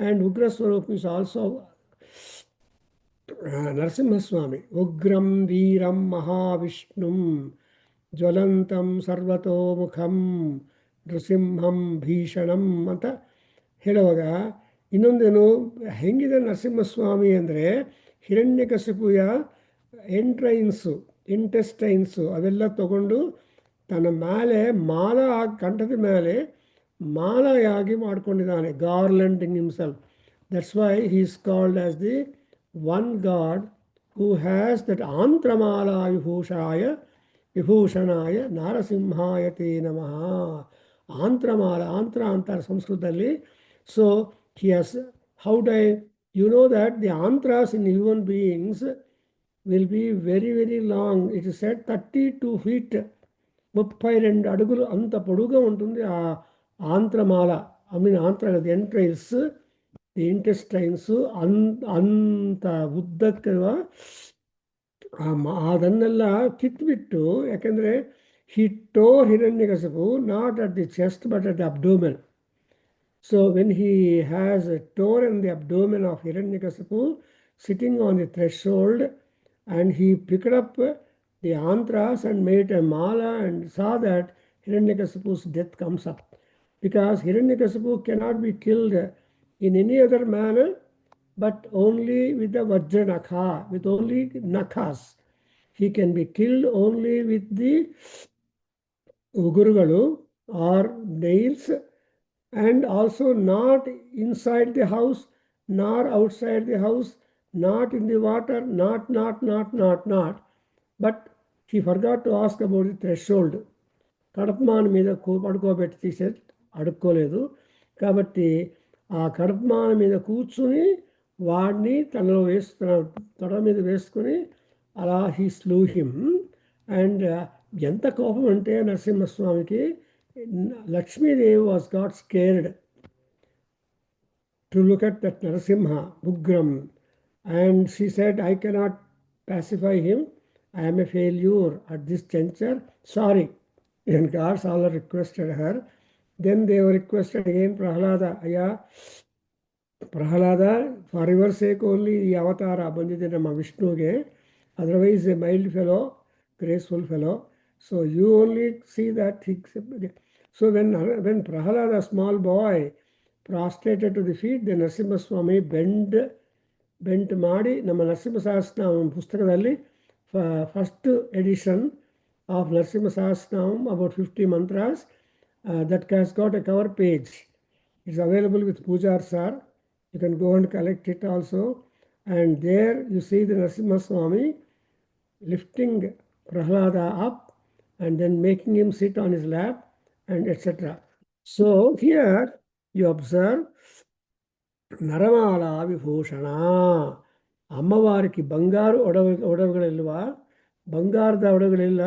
ಆ್ಯಂಡ್ ಉಗ್ರ ಸ್ವರೂಪ ಇಸ್ ಆಲ್ಸೋ ನರಸಿಂಹಸ್ವಾಮಿ. ಉಗ್ರಂ ವೀರಂ ಮಹಾವಿಷ್ಣುಂ ಜ್ವಲಂತಂ ಸರ್ವತೋಮುಖಂ ನೃಸಿಂಹಂ ಭೀಷಣಂ ಅಂತ ಹೇಳುವಾಗ ಇನ್ನೊಂದೇನು ಹೆಂಗಿದೆ ನರಸಿಂಹಸ್ವಾಮಿ ಅಂದರೆ, ಹಿರಣ್ಯಕಶಿಪುಯ ಇಂಟೆಸ್ಟೈನ್ಸು ಅವೆಲ್ಲ ತಗೊಂಡು ತನ್ನ ಮೇಲೆ ಮಾಲ ಕಂಠದ ಮೇಲೆ ಮಾಲೆಯಾಗಿ ಮಾಡ್ಕೊಂಡಿದ್ದಾನೆ, garlanding himself. That's why he is called as the one god who has that ಆಂತ್ರಮಾಲ ವಿಭೂಷಣಾಯ ನಾರಸಿಂಹಾಯ ತೇ ನಮಃ. ಆಂತ್ರಮಾಲ, ಆಂತ್ರ ಅಂತಾರೆ ಸಂಸ್ಕೃತದಲ್ಲಿ. So he has, how do you know that the antras in human beings will be very, very long. It is said 32 feet 32 అడుగులు అంత పొడుగుగా ఉంటుంది ఆ ఆంత్రమాల. ఆంత్ర ది ఎంట్రైల్స్, ది ఇంటెస్టైన్స్ అంత ಉದ್ದಕ್ಕವ ಅದನ್ನೆಲ್ಲ ಕಿತ್ಬಿಟ್ಟು, ಯಾಕೆಂದರೆ he tore Hiranyakasipu not at the chest but at the abdomen. So when he has torn the abdomen of Hiranyakasipu sitting on the threshold, and he picked up the antras and made a mala and saw that Hiranyakasipu's death comes up. Because Hiranyakasipu cannot be killed in any other manner but only with the Vajranakha, with only nakhas. He can be killed only with the Ugurugalu or nails, and also not inside the house, nor outside the house, not in the water, not. But he forgot to ask about the threshold. కడపమాన మీద పడుకోబెట్టి తీసే అడుక్కోలేదు. కాబట్టి ఆ కడపమాన మీద కూర్చుని వాడిని తనలో తొడ మీద వేసుకుని అలా హీ స్లూ హిమ్. అండ్ ఎంత కోపం అంటే నరసింహస్వామికి, Lakshmidevi was got scared to look at that Narasimha, Ugram, and she said, I cannot pacify him. I am a failure at this juncture. Sorry. And gods all requested her. Then they were requested again, Prahalada, Aya, Prahalada, for your sake only the avatara Bandhidinama Vishnuge, otherwise a mild fellow, graceful fellow. So you only see that. So when Prahalada, small boy, prostrated to the feet, the Narasimha Swami bent ಮಾಡಿ ನಮ್ಮ ನರಸಿಂಹ ಸಹಸ್ರನಾಮ ಪುಸ್ತಕದಲ್ಲಿ first edition of Narasimha Sahasranam, about 50 mantras, that has got a cover page. It's available with Pujar Sir. You can go and collect it also. And there you see the Narasimha Swami lifting Prahlada up and then making him sit on his lap and etc. So here you observe Naramala Vibhushana. ಅಮ್ಮವಾరికి ಬಂಗಾರು ಒಡವೆಗಳಿಲ್ವಾ? ಬಂಗಾರದ ಒಡವೆಗಳಿಲ್ಲ.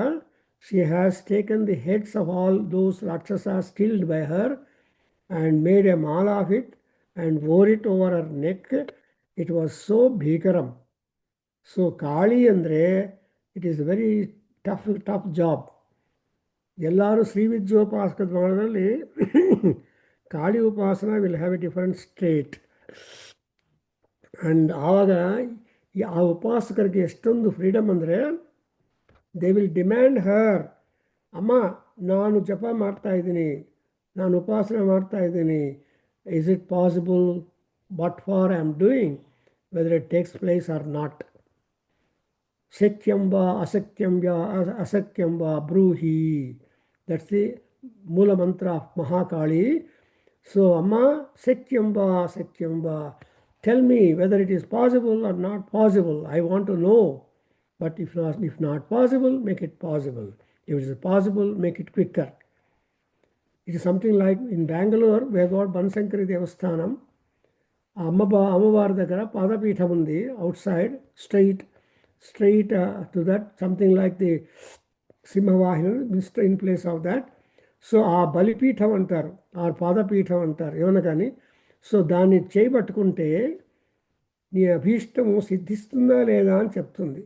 She has taken the heads of all those Rakshasas killed by her and made a mala of it and wore it over her neck. It was so bhikaram. So Kali andre, it is a very tough job. ಎಲ್ಲರೂ ಶ್ರೀವಿದ್ಯೋಪಾಸಕದ ಮಾಡೋದ್ರಲ್ಲಿ ಕಾಳಿ ಉಪಾಸನ will have a different state. And ಆವಾಗ ಆ ಉಪಾಸಕರಿಗೆ ಎಷ್ಟೊಂದು freedom ಅಂದರೆ, they will demand ಹರ್, ಅಮ್ಮ ನಾನು ಜಪ ಮಾಡ್ತಾ ಇದ್ದೀನಿ, ನಾನು ಉಪಾಸನೆ ಮಾಡ್ತಾ ಇದ್ದೀನಿ, is it possible, what for I am doing, whether it takes place or not, ಶಕ್ಯಂ ವಾ ಅಸಕ್ಯಂ ವಾ ಬ್ರೂಹಿ. ದಟ್ಸ್ ದಿ ಮೂಲ ಮಂತ್ರ ಆಫ್ ಮಹಾಕಾಳಿ. ಸೊ ಅಮ್ಮ ಶಕ್ಯಂ ವಾ, tell me whether it is possible or not possible. I want to know. But if not possible, make it possible. If it is possible, make it quicker. It is something like in Bengaluru, we have got Bansankari Devasthanam. అమ్మవారి దగ్గర పాదపీఠం ఉంది, outside, straight to that, something like the Simhavahini in place of that. So ఆ బలిపీఠం అంటారు, ఆ పాదపీఠం అంటారు ఏమన్నా కానీ. సో దాన్ని చేయబట్టుకుంటే నీ అభీష్టము సిద్ధిస్తుందా లేదా అని చెప్తుంది.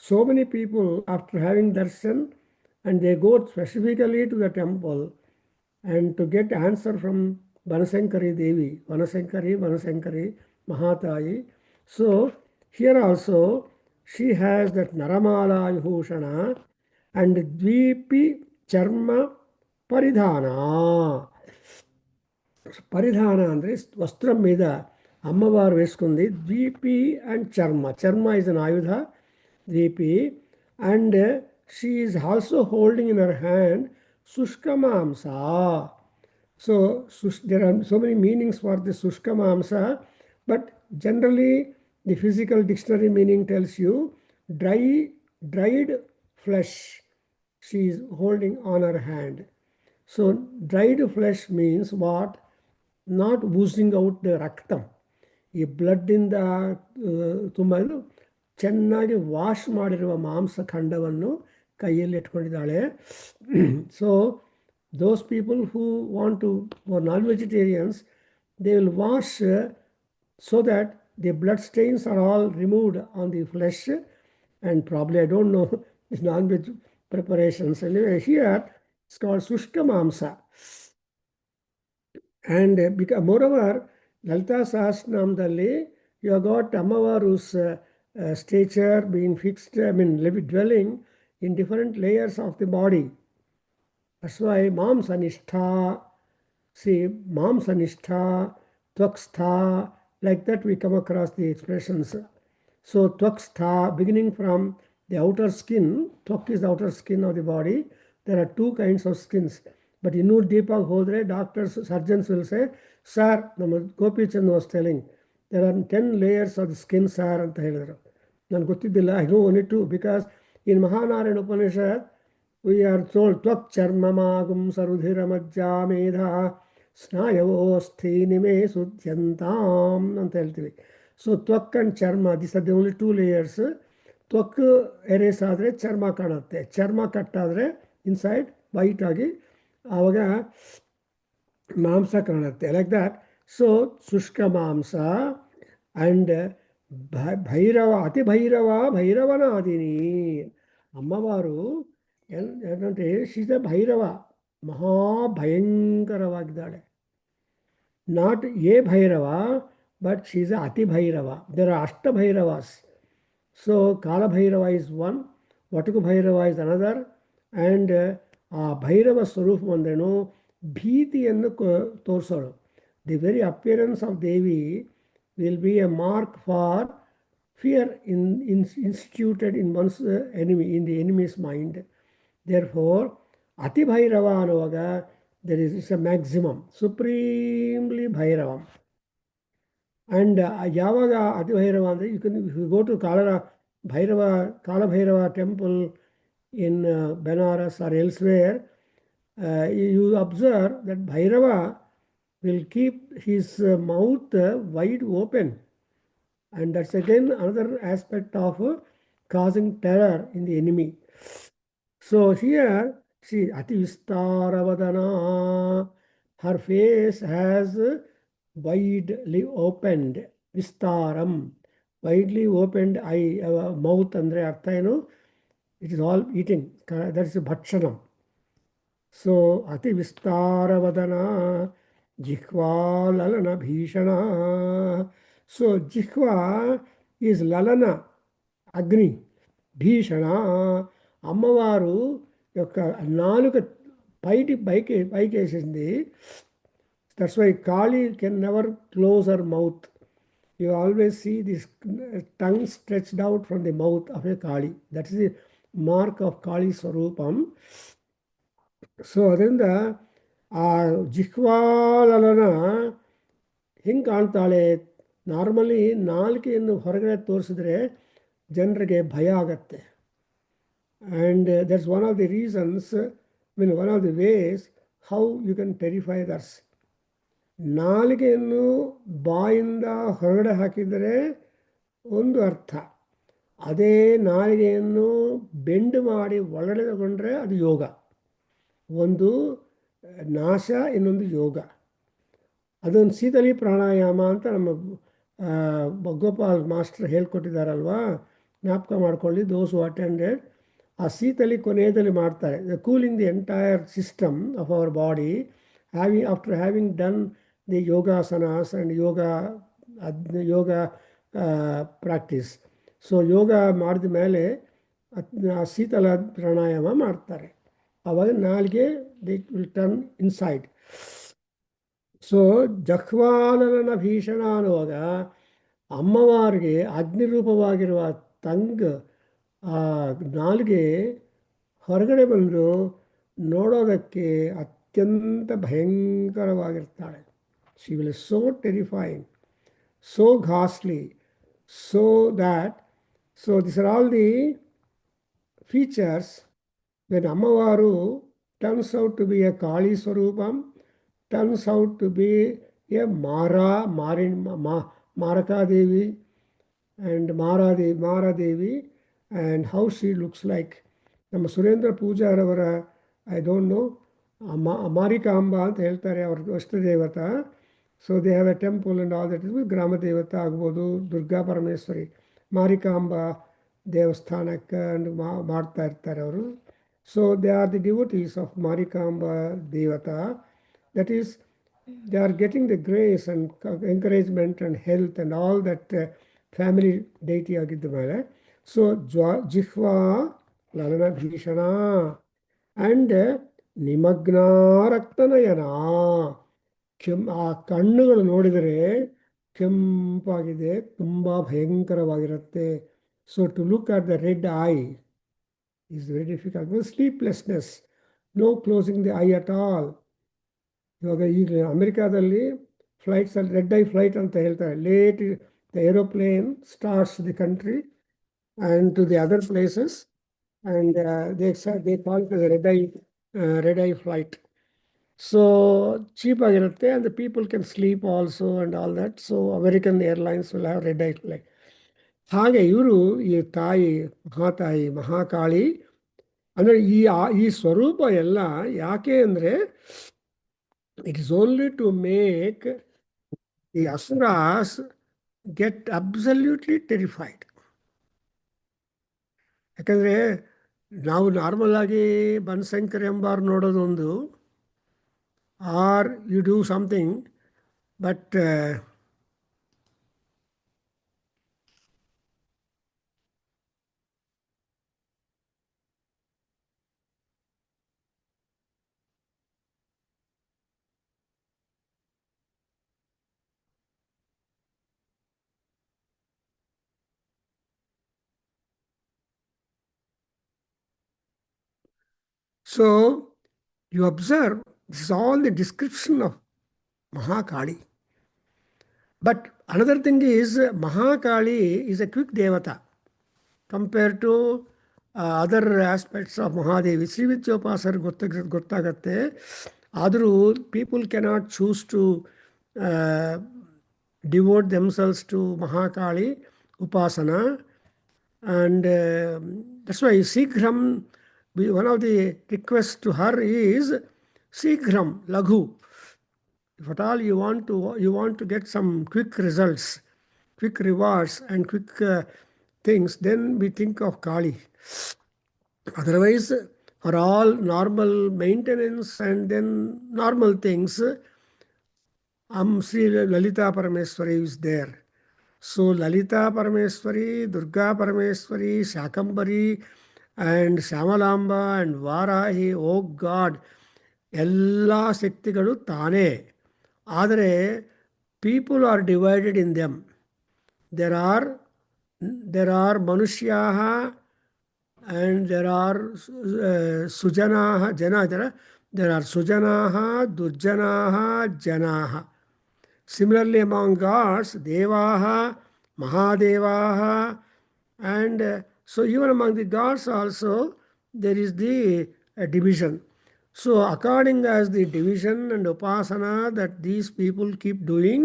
So many people, after having darshan, and they go specifically to the temple and to get answer from Vanasankari Devi, Vanasankari Mahatayi. So here also she has that Naramala Vibhushana and Dvipi Charma Paridhana. పరిధాన ಅಂದರೆ వస్త్రం మీద అమ్మవారు వేసుకుంది ద్వీపి and చర్మ is an ఆయుధ, ద్వీపి. And she is also holding in her hand శుష్కమాంస. So there are so many meanings for the శుష్కమాంస, but generally the physical dictionary meaning tells you dried flesh she is holding on her hand. So dried flesh means what? Not oozing out the raktam. ಈ ಬ್ಲಡ್ಡಿಂದ ತುಂಬ ಚೆನ್ನಾಗಿ wash ಮಾಡಿರುವ ಮಾಂಸ ಖಂಡವನ್ನು ಕೈಯಲ್ಲಿ ಇಟ್ಕೊಂಡಿದ್ದಾಳೆ. So those people who want to, for non-vegetarians, they will wash so that the blood stains are all removed on the flesh, and probably I don't know the non-veg preparations. Anyway, here it's called Sushka Mamsa. And moreover, Lalita Sahasranamdalli, you have got Ammavaru's stature being fixed, dwelling in different layers of the body. That's why Mamsanistha, see, Mamsanistha, Tvakstha, like that we come across the expressions. So Tvakstha, beginning from the outer skin, Tvak is the outer skin of the body. There are two kinds of skins. But ಇನ್ನೂ ಡೀಪಾಗಿ ಹೋದರೆ doctors, surgeons will say, sir, ನಮ್ಮ Gopichand was telling, there are 10 layers of the skin, sir, ಅಂತ ಹೇಳಿದರು. ನನಗೆ ಗೊತ್ತಿದ್ದಿಲ್ಲ, I know only two, because in Mahanarayana Upanishad, we are told ತ್ವಕ್ ಚರ್ಮಮಾಗುಂ ಸರುಧಿರ ಮಜ್ಜಾ ಮೇಧ ಸ್ನಾಯವೋಸ್ಥಿ ನಿಮೇ ಸುಧ್ಯಂತಾಂ ಅಂತ ಹೇಳ್ತೀವಿ. ಸೊ ತ್ವಕ್ ಅಂಡ್ ಚರ್ಮ, this are the only two layers. ತ್ವಕ್ ಎರೇಸ್ ಆದರೆ ಚರ್ಮ ಕಾಣುತ್ತೆ, ಚರ್ಮ ಕಟ್ಟಾದರೆ ಇನ್ಸೈಡ್ ವೈಟ್ ಆಗಿ ಆವಾಗ ಮಾಂಸ ಕಾಣುತ್ತೆ, ಲೈಕ್ ದ್ಯಾಟ್. ಸೊ ಶುಷ್ಕ ಮಾಂಸ ಆ್ಯಂಡ್ ಭೈರವ, ಅತಿ ಭೈರವ ಭೈರವನಾದಿನಿ. ಅಮ್ಮವಾರು ಏನಂటే ಶೀತ ಭೈರವ, ಮಹಾಭಯಂಕರವಾಗಿದ್ದಾಳೆ. Not a Bhairava, but she's ಅತಿ ಭೈರವ. ದೇರ್ ಆರ್ ಅಷ್ಟ Bhairavas. So Kalabhairava is one, Vatuku Bhairava is another. And ಆ ಭೈರವ ಸ್ವರೂಪ ಅಂದ್ರೇನು, ಭೀತಿಯನ್ನು ತೋರಿಸೋಳು. The very appearance of Devi will be a mark for fear instituted in one's enemy, in the enemy's mind. Therefore, Ati Bhairava ಅನ್ನುವಾಗ there is a maximum, supremely Bhairavam. And ಯಾವಾಗ ಅತಿ ಭೈರವ ಅಂದರೆ, you go to Kala Bhairava temple in Benares or elsewhere, you observe that Bhairava will keep his mouth wide open. And that's again another aspect of causing terror in the enemy. So here, see, Ati Vistaravadana, her face has widely opened, Vistaram, widely opened eye, mouth andre artha eno, it is all eating, that is bhakshanam. So Ati Vistaravadana, Jihva lalana bhishana. So Jihva is lalana, Agni, Bhishana. అమ్మవారు యొక్క నాలుక పైకేసింది. That's why Kali can never close her mouth. You always see this tongue stretched out from the mouth of a Kali. That is the mark of Kali ಸ್ವರೂಪಂ. So ಅದರಿಂದ ಆ ಜಿಹ್ವಾಲನ ಹಿಂಗೆ ಕಾಣ್ತಾಳೆ. Normally ನಾಲ್ಕೆಯನ್ನು ಹೊರಗಡೆ ತೋರಿಸಿದ್ರೆ ಜನರಿಗೆ ಭಯ ಆಗತ್ತೆ. And that's one of the reasons, one of the ways how you can terrify others. ನಾಲಿಗೆಯನ್ನು ಬಾಯಿಂದ ಹೊರಗಡೆ ಹಾಕಿದರೆ ಒಂದು ಅರ್ಥ, ಅದೇ ನಾಲಿಗೆಯನ್ನು ಬೆಂಡ್ ಮಾಡಿ ಒಳಗಡೆ ತಗೊಂಡ್ರೆ ಅದು ಯೋಗ. ಒಂದು ನಾಶ, ಇನ್ನೊಂದು ಯೋಗ. ಅದೊಂದು ಶೀತಲಿ ಪ್ರಾಣಾಯಾಮ ಅಂತ ನಮ್ಮ ಗೋಪಾಲ್ ಮಾಸ್ಟರ್ ಹೇಳ್ಕೊಟ್ಟಿದ್ದಾರಲ್ವಾ, ಜ್ಞಾಪಕ ಮಾಡ್ಕೊಳ್ಳಿ, ದೋಸ್ ಹು ಅಟೆಂಡೆಡ್. ಆ ಶೀತಲಿ ಕೊನೆಯಲ್ಲಿ ಮಾಡ್ತಾರೆ, cooling the entire system of our body, after having done the yogasanas and yoga practice. So ಯೋಗ ಮಾಡಿದ ಮೇಲೆ ಆ ಶೀತಲ ಪ್ರಾಣಾಯಾಮ ಮಾಡ್ತಾರೆ. ಆವಾಗ ನಾಲ್ಗೆ the will turn inside. So ಜಹ್ವಾಲನ ಭೀಷಣ ಅನ್ನುವಾಗ ಅಮ್ಮವಾರಿಗೆ ಅಗ್ನಿರೂಪವಾಗಿರುವ ತಂಗ್, ಆ ನಾಲ್ಗೆ ಹೊರಗಡೆ ಬಂದು ನೋಡೋದಕ್ಕೆ ಅತ್ಯಂತ ಭಯಂಕರವಾಗಿರ್ತಾಳೆ. She will so terrifying, so ghostly, so these are all the features when Ammavaru turns out to be a Kali Swarupam, turns out to be a Maraka Devi and Mara Devi, and how she looks like. ನಮ್ಮ ಸುರೇಂದ್ರ ಪೂಜಾರವರ I don't know Marikamba ಅಂತ ಹೇಳ್ತಾರೆ ಅವ್ರ ಅಷ್ಟ ದೇವತ. So they have a temple and all that is ಗ್ರಾಮ ದೇವತ ಆಗ್ಬೋದು, ದುರ್ಗಾ ಪರಮೇಶ್ವರಿ ಮಾರಿಕಾಂಬ ದೇವಸ್ಥಾನಕ್ಕೆ ಮಾಡ್ತಾ ಇರ್ತಾರೆ ಅವರು. So they are the devotees of Marikamba ದೇವತ. That is they are getting the grace and encouragement and health and all that family deity ಆಗಿದ್ದ ಮೇಲೆ. ಸೊ ಜಿಹ್ವಾ ಲಲನ ಭೀಷಣ ಆ್ಯಂಡ್ ನಿಮಗ್ನಾರಕ್ತನಯನ, ಆ ಕಣ್ಣುಗಳು ನೋಡಿದರೆ ಕೆಂಪಾಗಿದೆ, ತುಂಬ ಭಯಂಕರವಾಗಿರುತ್ತೆ. So to look at the red eye is very difficult. Sleeplessness, no closing the eye at all. ಇವಾಗ ಈಗ ಅಮೆರಿಕಾದಲ್ಲಿ ಫ್ಲೈಟ್ಸಲ್ಲಿ ರೆಡ್ ಐ ಫ್ಲೈಟ್ ಅಂತ ಹೇಳ್ತಾರೆ. Late the aeroplane starts the country and to the other places and they call it red eye flight. So ಚೀಪಾಗಿರುತ್ತೆ and the people can sleep also and all that. So American airlines will have red eye flight. ಹಾಗೆ ಇವರು ಈ ತಾಯಿ ಮಹಾತಾಯಿ ಮಹಾಕಾಳಿ ಅಂದರೆ ಈ ಸ್ವರೂಪ ಎಲ್ಲ ಯಾಕೆ ಅಂದರೆ it is only to make the asuras get absolutely terrified. ಯಾಕಂದರೆ ನಾವು ನಾರ್ಮಲ್ ಆಗಿ ಬನಶಂಕರಿ ಎಂಬಾರು ನೋಡೋದೊಂದು, are you do something, but so you observe this is all the description of Mahakali. But another thing is Mahakali is a quick devata compared to other aspects of Mahadevi. ಶ್ರೀವಿದ್ಯೋಪಾಸರ್ ಗೊತ್ತಾಗತ್ತೆ. ಆದರೂ people cannot choose to devote themselves to Mahakali ಉಪಾಸನಾ. And that's why ಶೀಘ್ರಂ, one of the request to her is ಶೀಘ್ರಂ ಲಘು. If at all you want to get some quick results, quick rewards and quick things, then we think of Kali. Otherwise, for all normal maintenance and then normal things, Sri Lalita Parameswari is there. So Lalita Parameswari, Durga Parameswari, Shakambari and Shamalamba and Varahi, oh God, ಎಲ್ಲ ಶಕ್ತಿಗಳು ತಾನೇ. ಆದರೆ people are divided in them. There are ಮನುಷ್ಯಾಃ and there are ಸುಜನಾಃ ಜನ ಇದ್ದಾರೆ. There are ಸುಜನಾಃ, ದುರ್ಜನಾಃ, ಜನಾಃ. ಸಿಮಿಲರ್ಲಿ ಅಮಾಂಗ್ ಗಾಡ್ಸ್, ದೇವಾಃ, ಮಹಾದೇವಾಃ, and so even among the gods also there is the division. So according as the division and upasana that these people keep doing,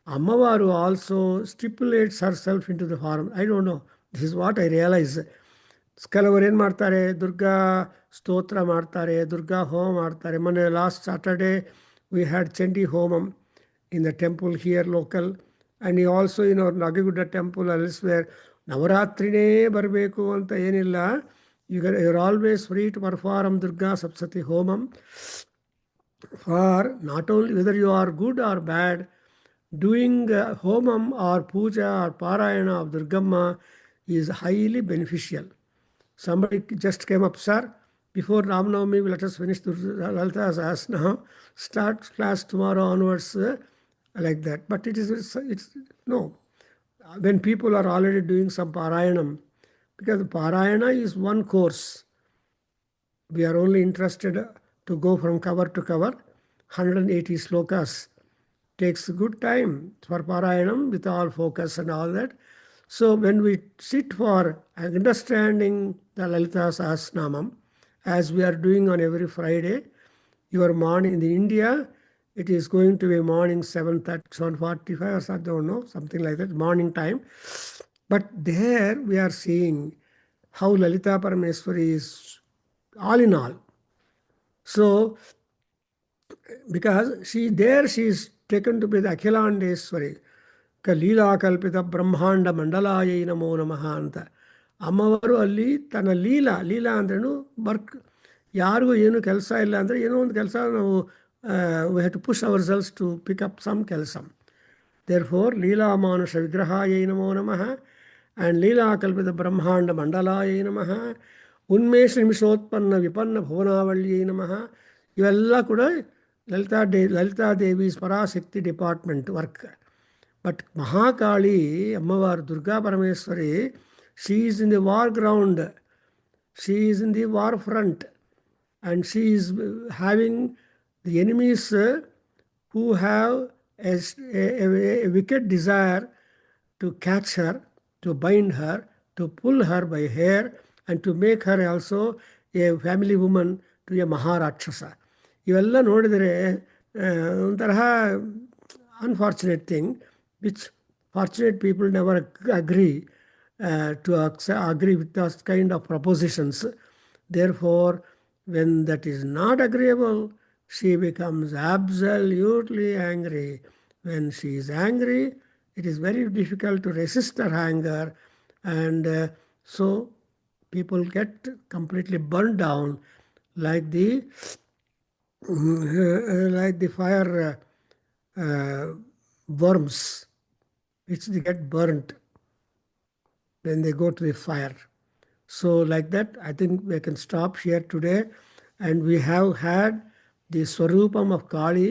Ammavaru also stipulates herself into the form. I don't know. This is what I realize. ಕೆಲವರು ಏನು ಮಾಡ್ತಾರೆ, ದುರ್ಗಾ ಸ್ತೋತ್ರ ಮಾಡ್ತಾರೆ, ದುರ್ಗಾ ಹೋಮ ಮಾಡ್ತಾರೆ. ಮೊನ್ನೆ last Saturday we had Chandi homam in the temple here local, and also in our Nagagudda temple elsewhere. ನವರಾತ್ರಿನೇ ಬರಬೇಕು ಅಂತ ಏನಿಲ್ಲ. You're always free to perform Durga Saptasati Homam. For not only whether you are good or bad, doing Homam or Puja or Parayana of Durgamma is highly beneficial. Somebody just came up, sir, before Ram Navami, let us finish Lalita Sahasranam, start class tomorrow onwards, like that. But it's no. When people are already doing some Parayanam, because Parayana is one course. We are only interested to go from cover to cover. 180 slokas. Takes good time for Parayanam with all focus and all that. So when we sit for understanding the Lalita Sahasranam, as we are doing on every Friday, your morning in India, it is going to be morning 7:30, 7:45 or I don't know, something like that, morning time. But there we are seeing how Lalita Parameswari is all in all. So, because she is taken to be the Akhilandeswari, Kalila Kalpita Brahmanda Mandalaya Namo Namaha ಅಂತ ಅಮ್ಮವರು ಅಲ್ಲಿ ತನ್ನ ಲೀಲಾ ಅಂದ್ರೇನು work ಯಾರಿಗೂ ಏನು ಕೆಲಸ ಇಲ್ಲ ಅಂದರೆ ಏನೋ ಒಂದು ಕೆಲಸ ನಾವು we have to push ourselves to pick up some ಕೆಲಸ. ದೇರ್ಫೋರ್ ಲೀಲಾಮಾನುಷ ವಿಗ್ರಹಾಯ ನಮೋ ನಮಃ ಆ್ಯಂಡ್ ಲೀಲಾಕಲ್ಪಿತ ಬ್ರಹ್ಮಾಂಡ ಮಂಡಲಾಯ ನಮಃ ಉನ್ಮೇಷ ನಿಮಿಷೋತ್ಪನ್ನ ವಿಪನ್ನ ಭುವನಾವಳ್ಯೈ ನಮಃ. ಇವೆಲ್ಲ ಕೂಡ Lalitadevi Parashakti department work. But Mahakali Ammavaru Durga Parameshwari, she is in the war ground, she is in the war front, and she is having the enemies who have a wicked desire to catch her, to bind her, to pull her by hair, and to make her also a family woman to a Maharakshasa. ಇವೆಲ್ಲ ನೋಡಿದರೆ ಒಂಥರಹ unfortunate thing which fortunate people never agree to agree with those kind of propositions. Therefore, when that is not agreeable, she becomes absolutely angry. When she is angry, it is very difficult to resist her anger, and so people get completely burned down like the fire worms, which they get burnt when they go to the fire. So like that, I think we can stop here today. And we have had the Swarupam of Kali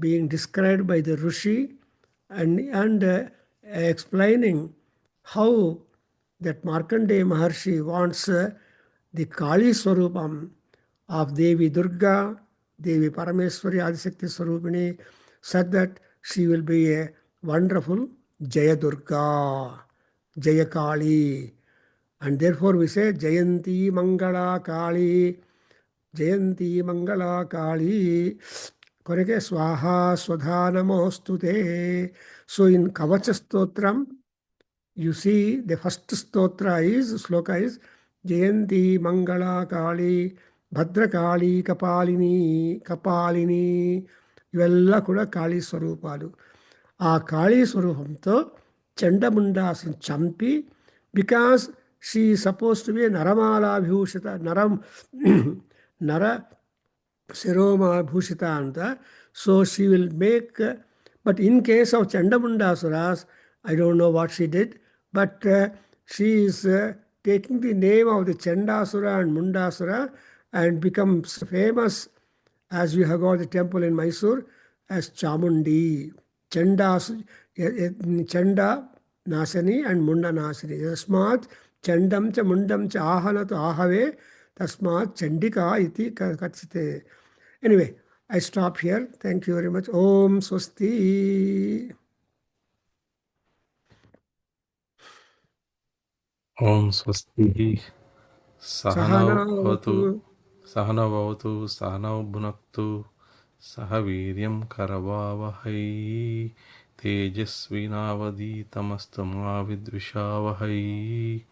being described by the Rishi and explaining how that Markandeya Maharshi wants the Kali Swarupam of Devi Durga, Devi Parameswari Adishakti Swarupini, such that she will be a wonderful Jaya Durga, Jaya Kali. And therefore we say Jayanti Mangala Kali, Jayanti Mangala Kali, Koreke Swaha Swadha Namostute. So in Kavacha Stotram, you see the first stotra is, sloka is, Jayanti Mangala Kali, Bhadra Kali Kapalini. ಇವೆಲ್ಲ ಕೂಡ ಕಾಳಿ ಸ್ವರೂಪಾలు. ಆ Kali ಸ್ವರೂಪಂతో ಚಂಡಮುಂಡಾಸನ್ನು ಚಂಪಿ, because she is supposed to be a Naramala Bhushita, Nara Siroma Bhushita anta. So she will make, but in case of Chandamundasuras, I don't know what she did, but she is taking the name of the Chandasura and Mundasura and becomes famous, as we have got the temple in Mysore, as Chamundi. Chanda Nasani and Munda Nasani. Tasmat Chandam cha Mundam cha Ahanatu Ahave Tasmat Chandika iti katsite. Anyway, I stop here. Thank you very much. Om Swasti. Om Swasti. Sahana Sahana Vavatu, Sahana Bhunaktu, Sahaviryam Karavavahai, Tejasvinavadi Tamastama Vidvishavahai.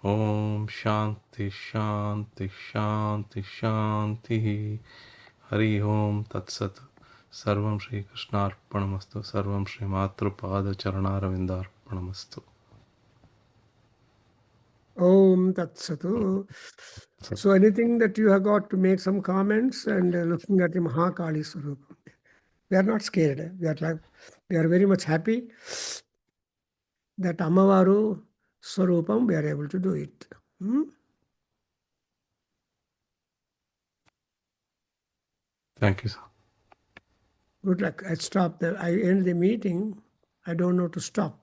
Om Shanti Shanti Shanti Shanti. Hari Om Tatsat. Sarvam Shri Krishnarpanamastu, Sarvam Shri Matrupada Charanaravindarpanamastu. Om Tat Satu. So anything that you have got to make some comments and looking at the Mahakali Swarup. We are not scared. We are very much happy that Amavaru Swarupam, we are able to do it. Thank you, sir. Good luck. I end the meeting. I don't know to stop.